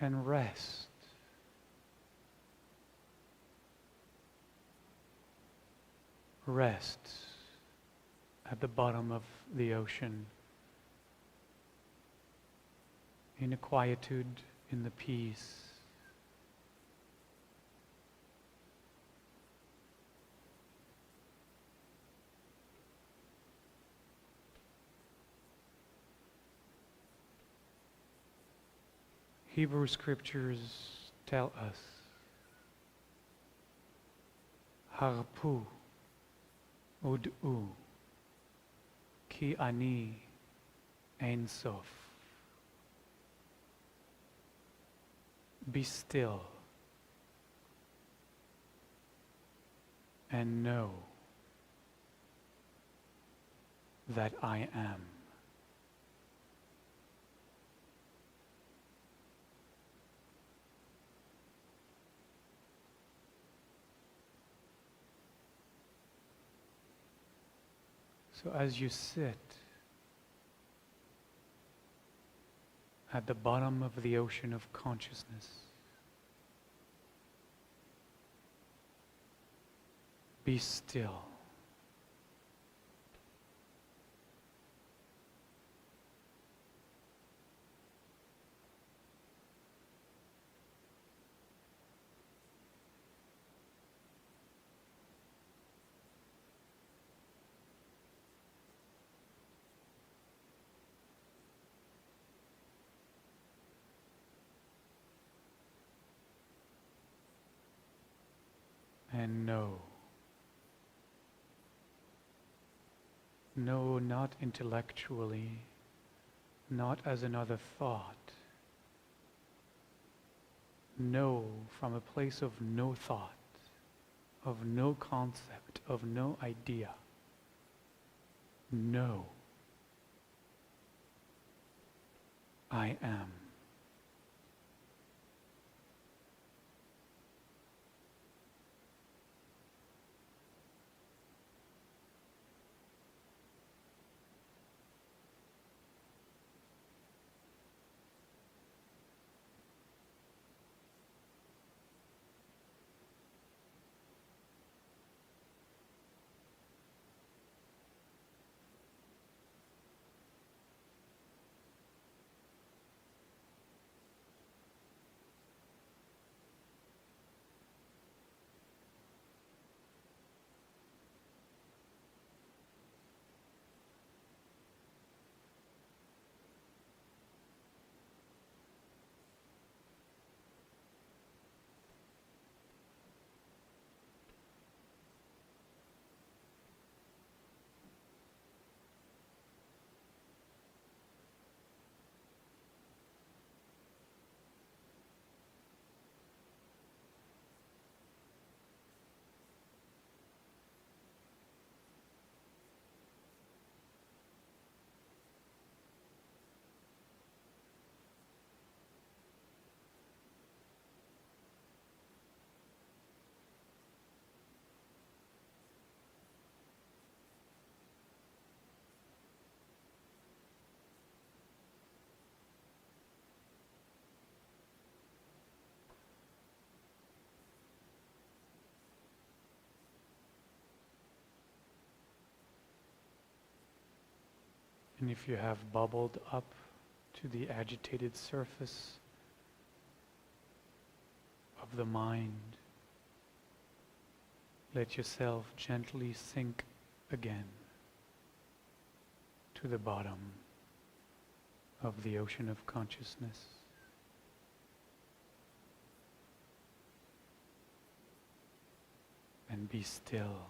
And rest. Rest at the bottom of the ocean, in the quietude, in the peace. Hebrew scriptures tell us, Harpu ud'u ki ani ein sof. Be still and know that I am. So as you sit at the bottom of the ocean of consciousness, be still. And know. Know not intellectually, not as another thought. Know from a place of no thought, of no concept, of no idea. Know. I am. And if you have bubbled up to the agitated surface of the mind, let yourself gently sink again to the bottom of the ocean of consciousness. And be still.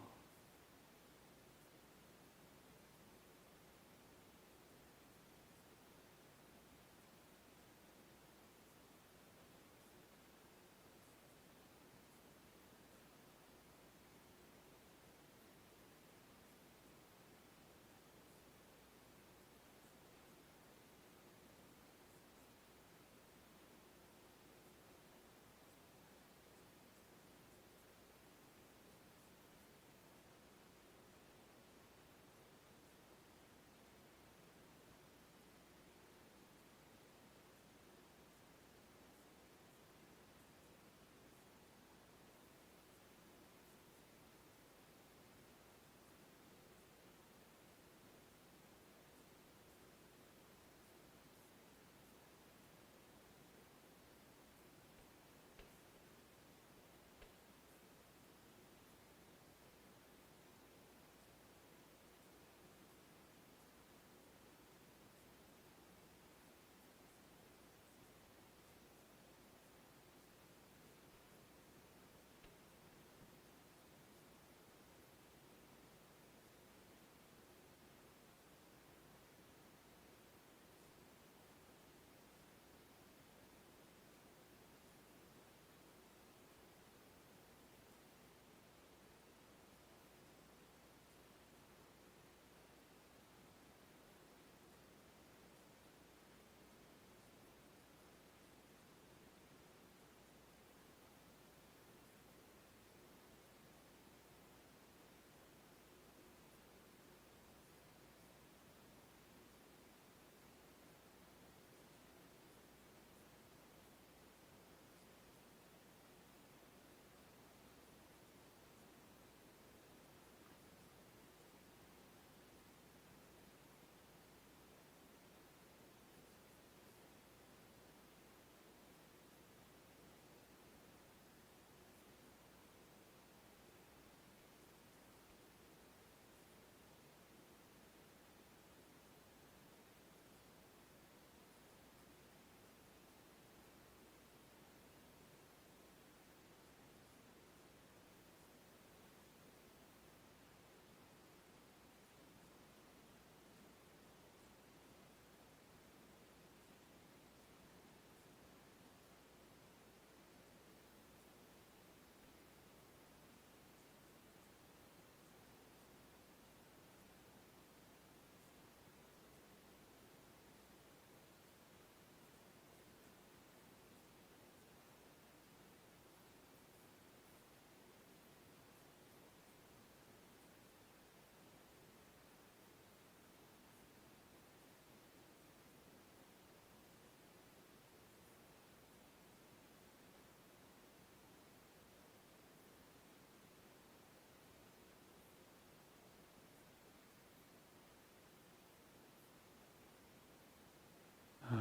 I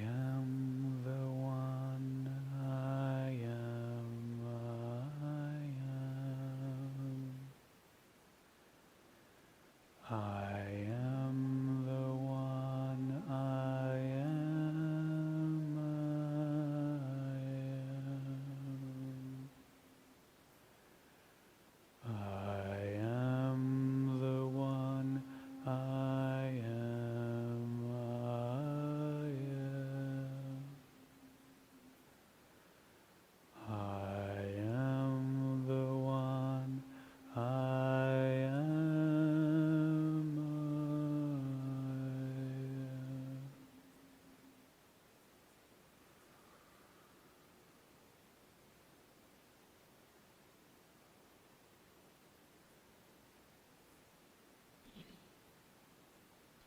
am the one, I am, I am. I am the one, I am, I am. I am the one, I am, I am. I am the one, I am, I am.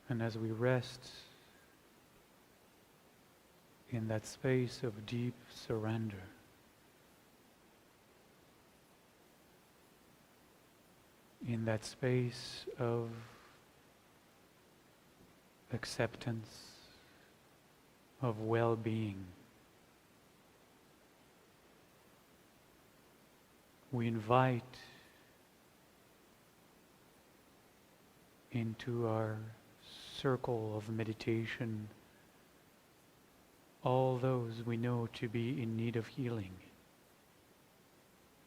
And as we rest in that space of deep surrender, in that space of acceptance of well-being. We invite into our circle of meditation all those we know to be in need of healing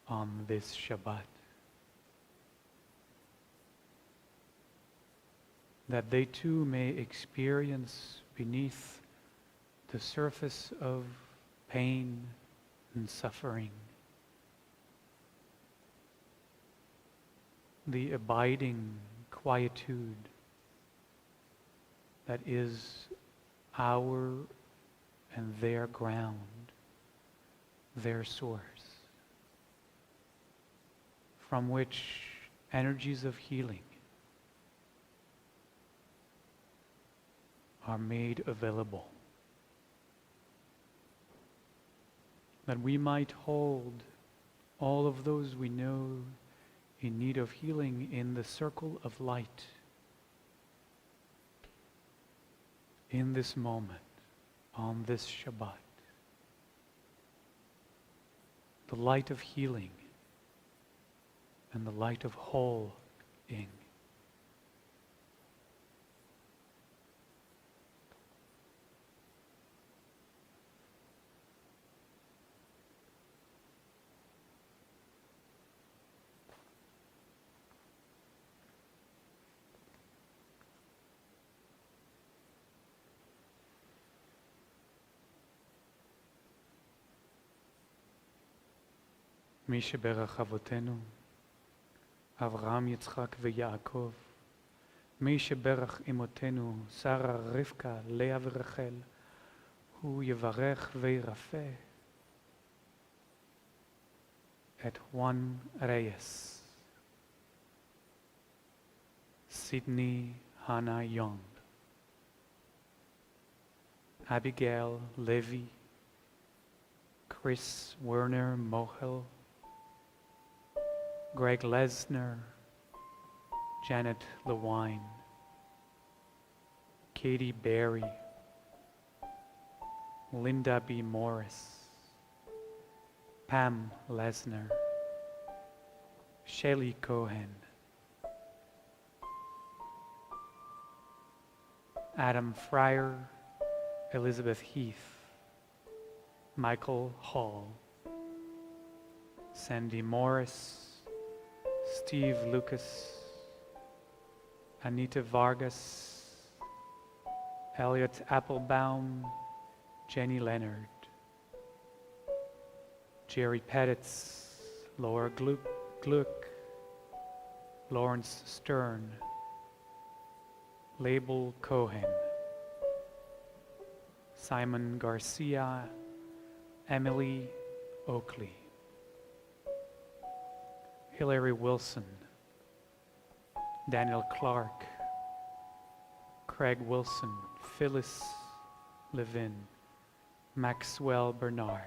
on this Shabbat, that they too may experience beneath the surface of pain and suffering the abiding quietude that is our and their ground, their source, from which energies of healing are made available, that we might hold all of those we know in need of healing in the circle of light in this moment, on this Shabbat. The light of healing and the light of whole-ing. מי שברך אבותינו, אברהם, יצחק ויעקב, מי שברך אמותינו, שרה, רבקה, לאה ורחל, הוא יברך וירפא את Juan Reyes, Sydney Hannah Young, Abigail Levy, Chris Werner Mohel, Greg Lesnar, Janet Lewine, Katie Berry, Linda B. Morris, Pam Lesnar, Shelley Cohen, Adam Fryer, Elizabeth Heath, Michael Hall, Sandy Morris, Steve Lucas, Anita Vargas, Elliot Applebaum, Jenny Leonard, Jerry Pettitz, Laura Gluck, Lawrence Stern, Label Cohen, Simon Garcia, Emily Oakley, Hillary Wilson, Daniel Clark, Craig Wilson, Phyllis Levin, Maxwell Bernard,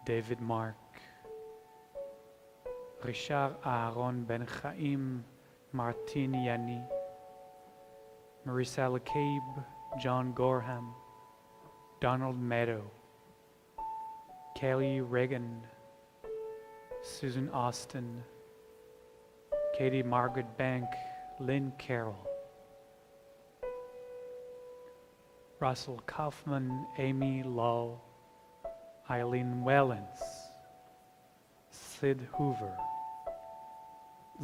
David Mark, Richard Aaron Ben Chaim, Martin Yani, Marissa LeCabe, John Gorham, Donald Meadow, Kelly Reagan, Susan Austin, Katie Margaret Bank, Lynn Carroll, Russell Kaufman, Amy Lull, Eileen Wellens, Sid Hoover,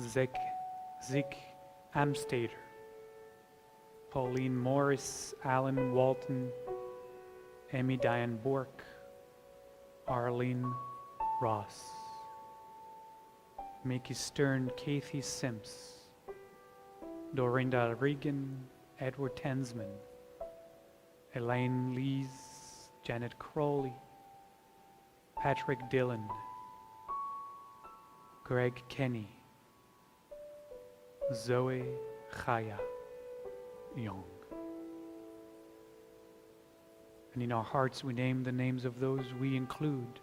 Zeke Amstader, Pauline Morris, Alan Walton, Amy Diane Bork, Arlene Ross, Mickey Stern, Kathy Sims, Dorinda Regan, Edward Tensman, Elaine Lees, Janet Crowley, Patrick Dillon, Greg Kenny, Zoe Chaya Young. And in our hearts we name the names of those we include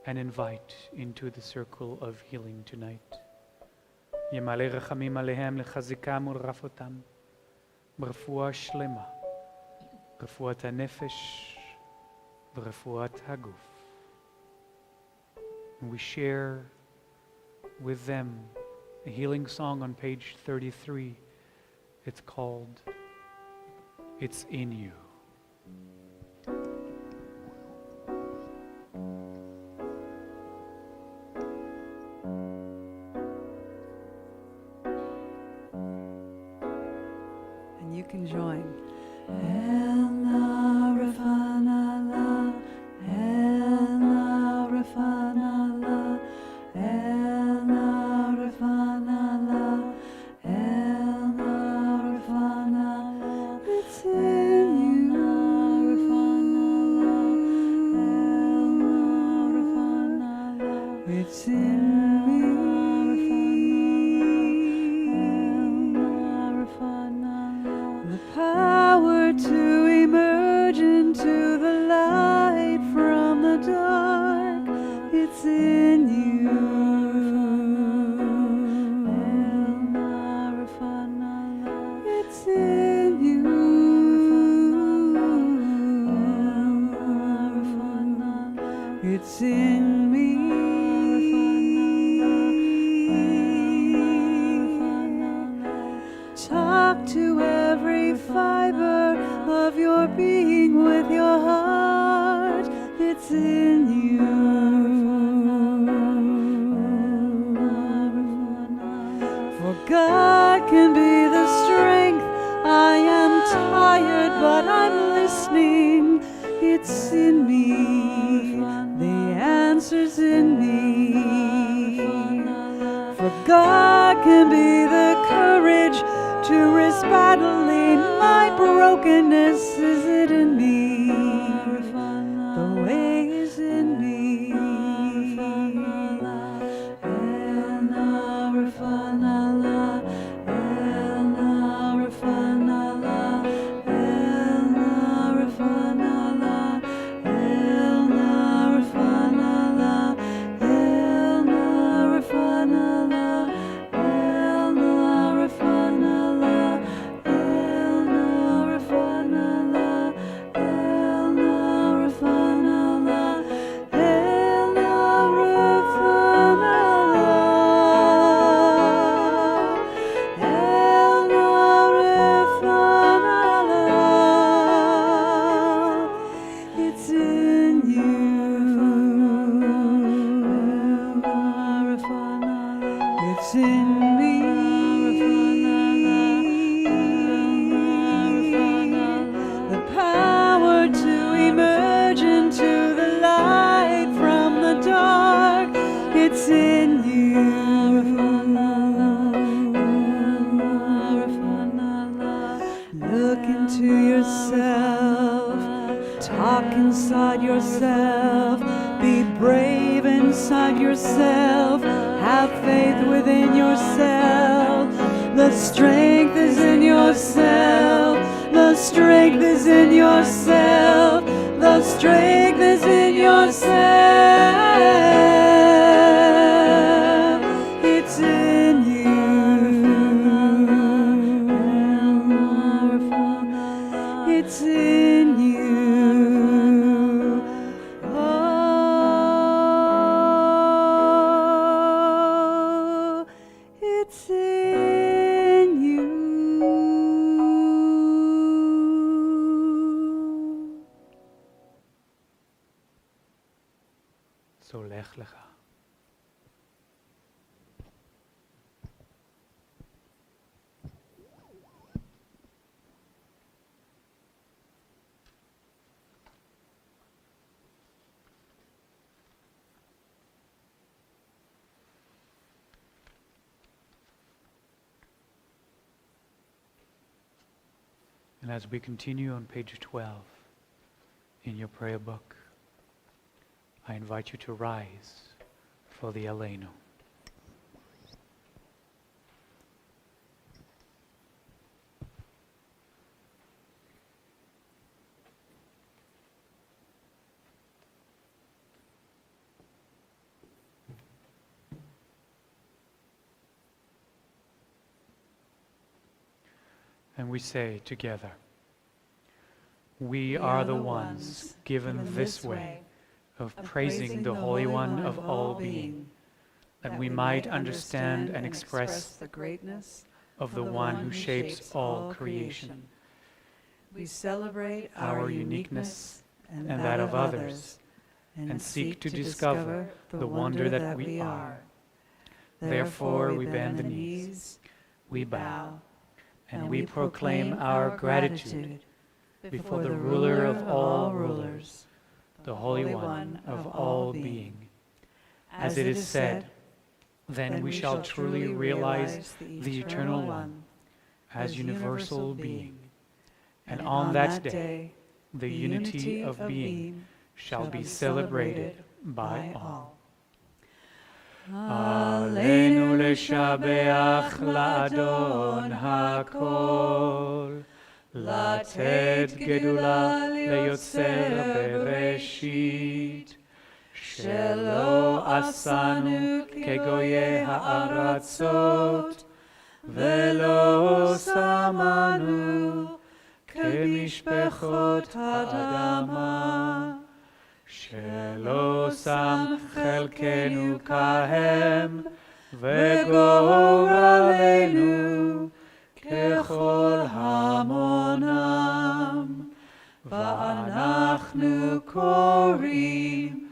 and invite into the circle of healing tonight. ימלא רחמים עליהם לחזקם ולרפאותם, ברפואה שלמה, רפואת הנפש ורפואת הגוף. And we share with them a healing song on page 33. It's called It's in You. And you can join. It's in me. The power to emerge into the light from the dark. It's in you. It's in you. It's in me. Talk to every fiber of your being with your heart. It's in you. For God can be the strength. I am tired, but I'm listening. It's in me. The answer's in me. For God can be the courage to risk battling my brokenness. Is it in me? The way is in me. It's in me. The power to emerge into the light from the dark. It's in you. Look into yourself. Talk inside yourself. Be brave inside yourself. Have faith within yourself. The strength is in yourself. The strength is in yourself. The strength is in yourself. It's in you. It's in you. It's in you. So לך לך. And as we continue on page 12 in your prayer book, I invite you to rise for the Aleinu. And we say together, we are the ones given this way of praising the Holy One of all being, that we might understand and express the greatness of the one who shapes all creation, We celebrate our uniqueness and that of others, and seek to discover the wonder that we are. Therefore we bend the knees, we bow, and we proclaim our gratitude before the ruler of all rulers, the Holy One of all being. As it is said, then we shall truly realize the Eternal One as universal being. And on that day, the unity of being shall be celebrated by all. Aleinu leshabeach la'adon hakol, לתת גדולה ליוצר בראשית, שלא עשנו כגויי הארצות, ולא שמנו כמשפחות האדמה, שלא שם חלקנו כהם, וגורלנו ככל המונם, ואנחנו קוראים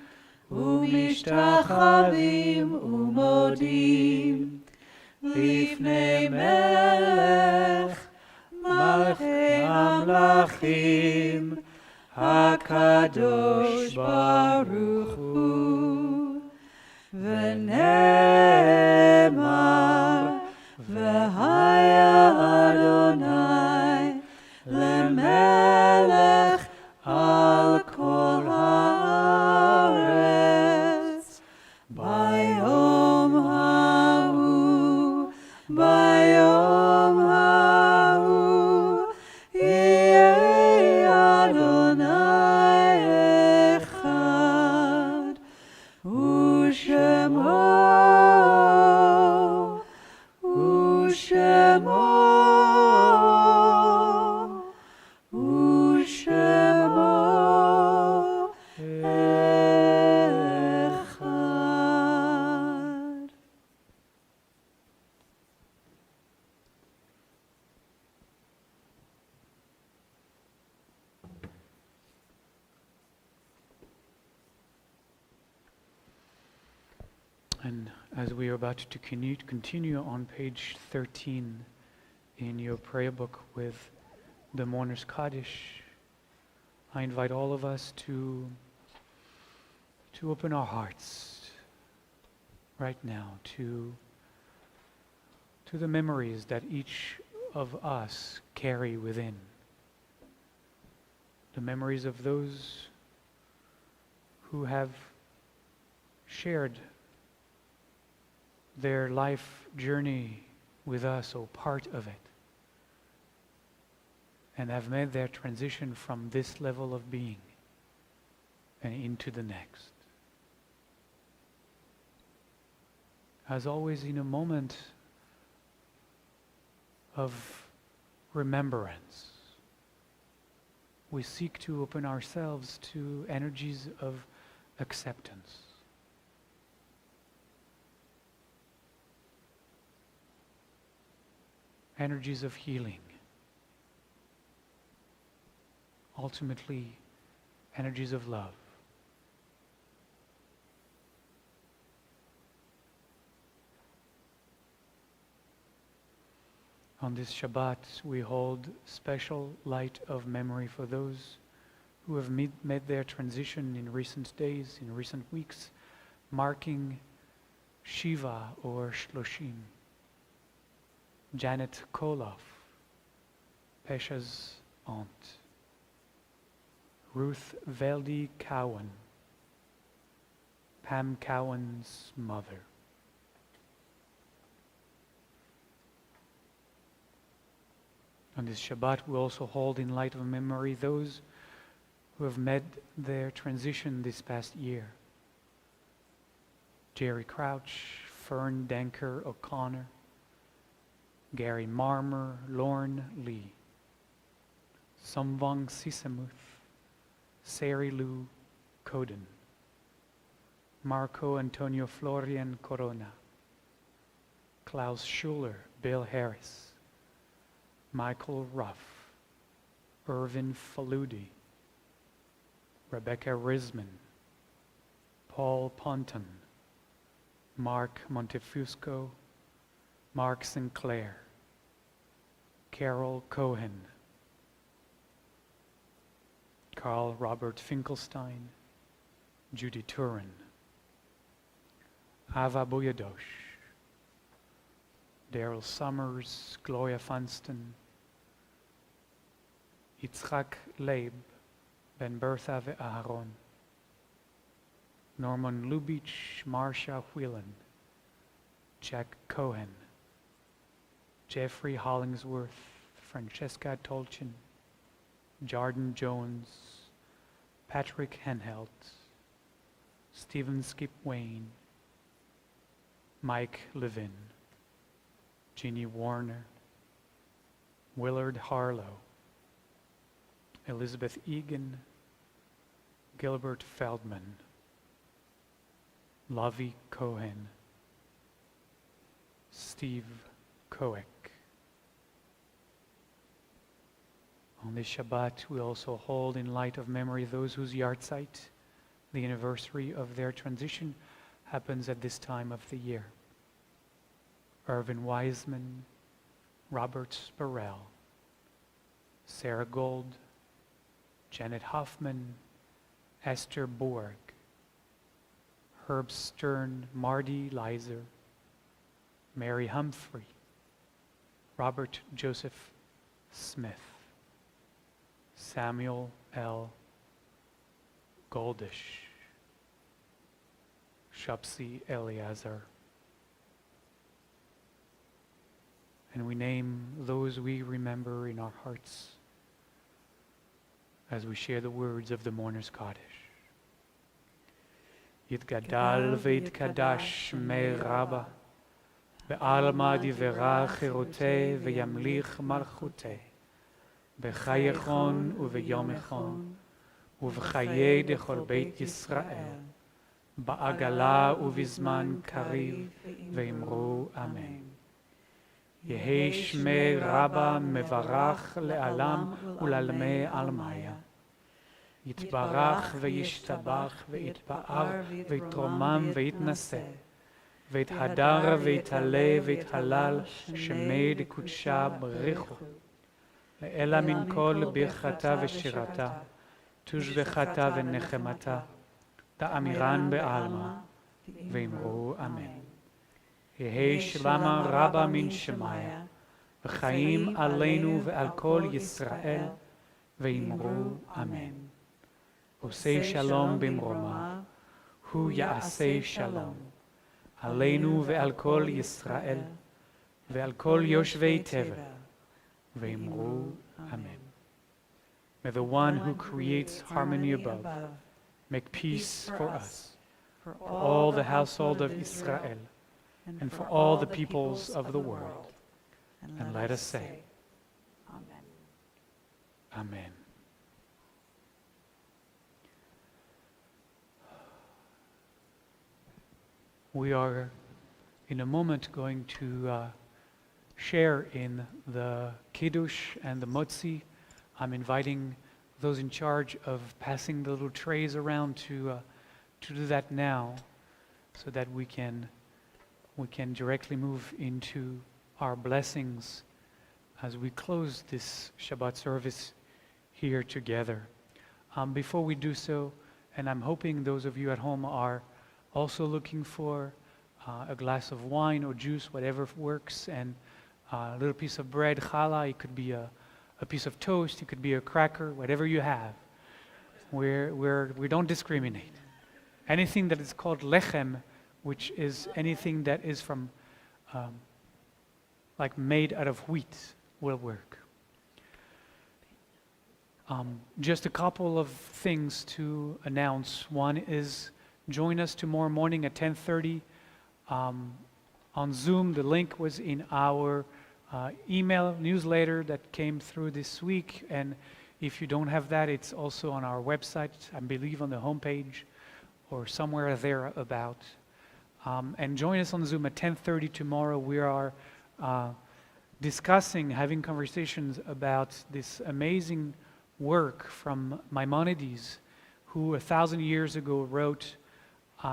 ומשתחווים ומודים לפני מלך מלכי המלכים הקדוש ברוך הוא, ונאמר והיה אדוני למלך על כל הארץ, ביום ההוא, ביום ההוא, יהיה אדוני אחד, ושמו And as we are about to continue on page 13 in your prayer book with the Mourner's Kaddish, I invite all of us to open our hearts right now to the memories that each of us carry within. The memories of those who have shared their life journey with us, or part of it, and have made their transition from this level of being and into the next. As always, in a moment of remembrance, we seek to open ourselves to energies of acceptance. Energies of healing. Ultimately, energies of love. On this Shabbat, we hold special light of memory for those who have made their transition in recent days, in recent weeks, marking Shiva or Shloshim. Janet Koloff, Pesha's aunt. Ruth Veldy Cowan, Pam Cowan's mother. On this Shabbat, we also hold in light of memory those who have made their transition this past year. Jerry Crouch, Fern Denker O'Connor, Gary Marmer, Lorne Lee, Somvang Sisamuth, Sari Lou Coden, Marco Antonio Florian Corona, Klaus Schuler, Bill Harris, Michael Ruff, Irvin Faludi, Rebecca Risman, Paul Ponton, Mark Montefusco, Mark Sinclair, Carol Cohen, Carl Robert Finkelstein, Judy Turin, Ava Boyadosh, Daryl Summers, Gloria Funston, Yitzchak Leib, Ben Bertha ve'Aharon, Norman Lubitsch, Marcia Whelan, Jack Cohen, Jeffrey Hollingsworth, Francesca Tolchin, Jordan Jones, Patrick Henhelt, Stephen Skip Wayne, Mike Levin, Jeannie Warner, Willard Harlow, Elizabeth Egan, Gilbert Feldman, Lavi Cohen, Steve Koek. On this Shabbat, we also hold in light of memory those whose yahrzeit, the anniversary of their transition, happens at this time of the year. Irvin Wiseman, Robert Sparrell, Sarah Gold, Janet Hoffman, Esther Borg, Herb Stern, Marty Leiser, Mary Humphrey, Robert Joseph Smith, Samuel L. Goldish, Shapsi Eleazar. And we name those we remember in our hearts as we share the words of the Mourner's Kaddish. Yitgadal v'yitkadash shmei Rabba, be'alma divera chiroteh v'yamlich malchuteh, b'chayechon u'v'yomechon, u'v'chayei dechol beit Yisrael, ba'agala u'vizman kariv v'imru Amen. Yehi shmei Rabba mevarach le'alam u'lalmei almaya. Yitbarach ve'yishtabach ve'yitpa'ar ve'yitromam ve'yitnaseh. Ve'yithadar ve'yitale ve'yithalal shemei dekudsha b'richu. Le'ela min kol birchata ve'shirata. Tushvechata ve'nechemata. Ta'amiran be'alma. Ve'imru Amen. Yehi shlama Rabba min shemaya, v'chaim aleinu ve'al kol Yisrael, ve'imru Amen. Osei shalom b'mroma, hu ya'asei shalom, aleinu ve'al kol Yisrael, ve'al kol yoshvei tevel, ve'imru Amen. May the one who creates harmony above make peace for us, for all the household of Israel, and for all the peoples of the world. And let us say, Amen. Amen. We are in a moment going to share in the Kiddush and the Motzi. I'm inviting those in charge of passing the little trays around to do that now, so that we can directly move into our blessings as we close this Shabbat service here together. Before we do so, and I'm hoping those of you at home are also looking for a glass of wine or juice, whatever works, and a little piece of bread, challah. It could be a piece of toast, it could be a cracker, whatever you have. We don't discriminate. Anything that is called lechem, which is anything that is from, like made out of wheat, will work. Just a couple of things to announce. One is, join us tomorrow morning at 10:30 on Zoom. The link was in our email newsletter that came through this week, and if you don't have that, it's also on our website, I believe on the homepage or somewhere there about. And join us on Zoom at 10:30 tomorrow. We are discussing, having conversations about this amazing work from Maimonides, who 1,000 years ago wrote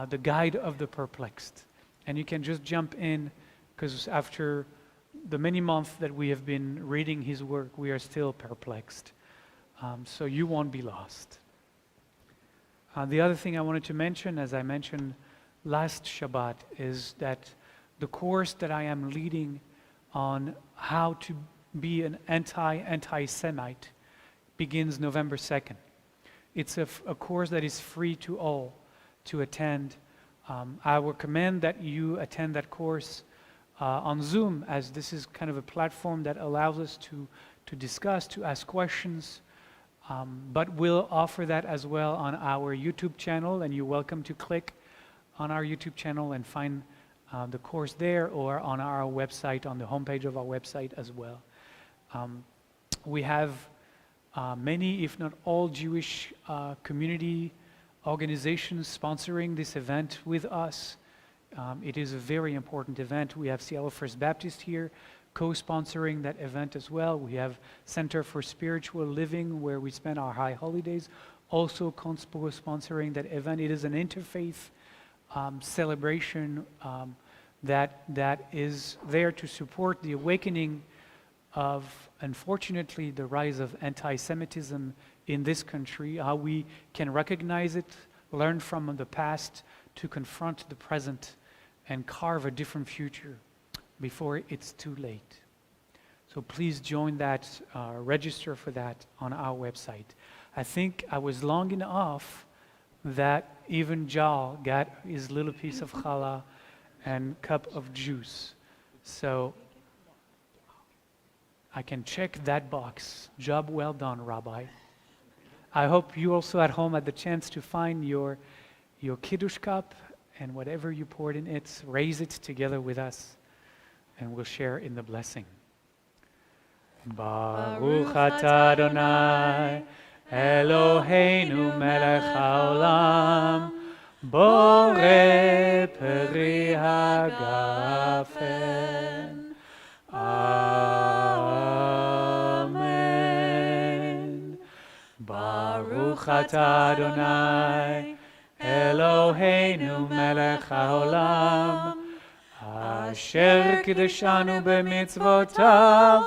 the Guide of the Perplexed. And you can just jump in, because after the many months that we have been reading his work, we are still perplexed. So you won't be lost. The other thing I wanted to mention, as I mentioned last Shabbat, is that the course that I am leading on how to be an anti-Semite begins November 2nd. It's a course that is free to all to attend. I recommend that you attend that course on Zoom, as this is kind of a platform that allows us to discuss, to ask questions, but we'll offer that as well on our YouTube channel, and you're welcome to click on our YouTube channel and find the course there, or on our website, on the homepage of our website as well. We have many, if not all, Jewish community organizations sponsoring this event with us. It is a very important event. We have Seattle First Baptist here co-sponsoring that event as well. We have Center for Spiritual Living, where we spend our high holidays, also co-sponsoring that event. It is an interfaith celebration that is there to support the awakening of, unfortunately, the rise of anti-Semitism in this country, how we can recognize it, learn from the past to confront the present and carve a different future before it's too late. So please join that, register for that on our website. I think I was long enough that even Jal got his little piece of challah and cup of juice. So I can check that box. Job well done, Rabbi. I hope you also at home had the chance to find your Kiddush cup, and whatever you poured in it, raise it together with us, and we'll share in the blessing. Baruch atah Adonai, Eloheinu melech haolam, borei peri hagafen. Amen. Baruch atah Adonai, Eloheinu melech haolam, asher kiddushanu b'mitzvotav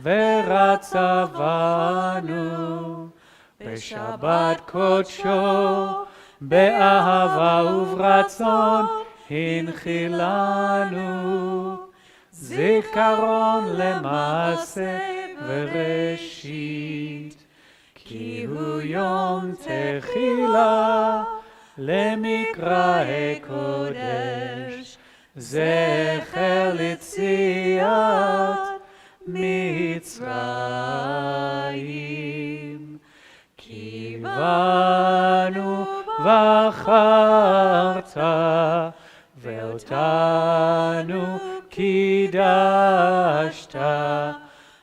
v'ratzavanu b'shabbat kodsho be'ahava uvratzon hinchilanu zikaron lema'aseh v'reshit ki hu yom techila למקראי קודש, זכר ליציאת מצרים. כי בנו בחרת, ואותנו קידשת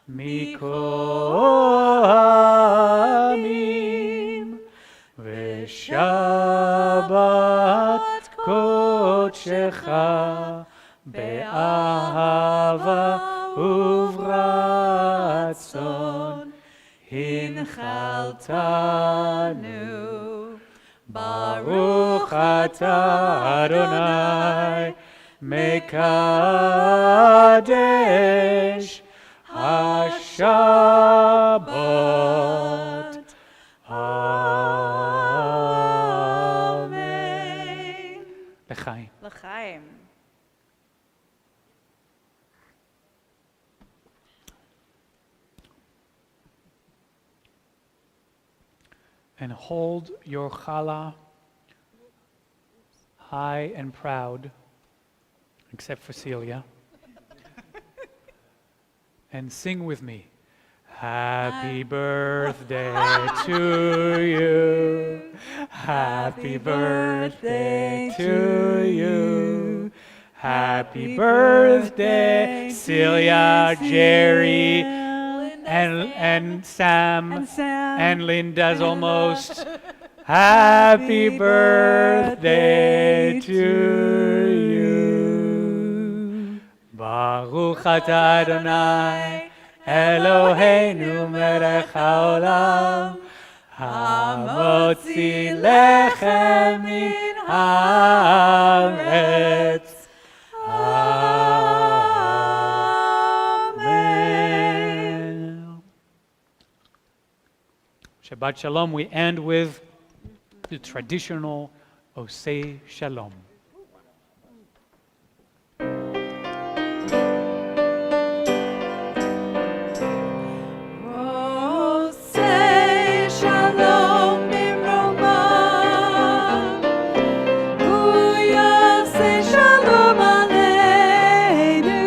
מכל העמים. ושבת קודשך באהבה וברצון הנחלתנו. ברוך אתה אדוני מקדש השבת. Amen. L'chaim. L'chaim. And hold your challah high and proud, except for Celia, and sing with me. Happy birthday to you. Happy birthday to you. Happy birthday, Cecilia, Jerry, Linda, and Sam, and Sam, and Linda's almost. Happy birthday to you. Baruch atah Adonai, Eloheinu melech haolam, hamotzi lechem min haaretz. Amen. Shabbat Shalom. We end with the traditional Osei Shalom. Osei Shalom bimromah, Hu yaseh shalom aleinu,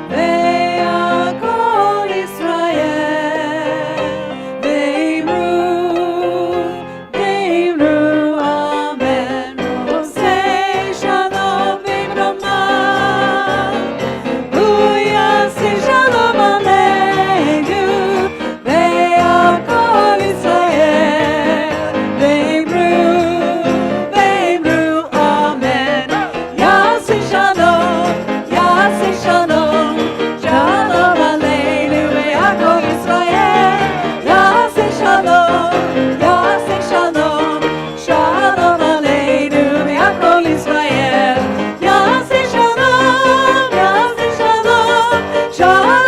ve'akol Yisrael, ve'imru amen. Osei shalom bimromah, Hu yaseh shalom aleinu, ve'akol Yisrael, ve'imru amen. Yaseh shalom, shalom aleinu, ve'akol Yisrael. Yaseh shalom, shalom aleinu, ve'akol Yisrael. Yaseh shalom, shalom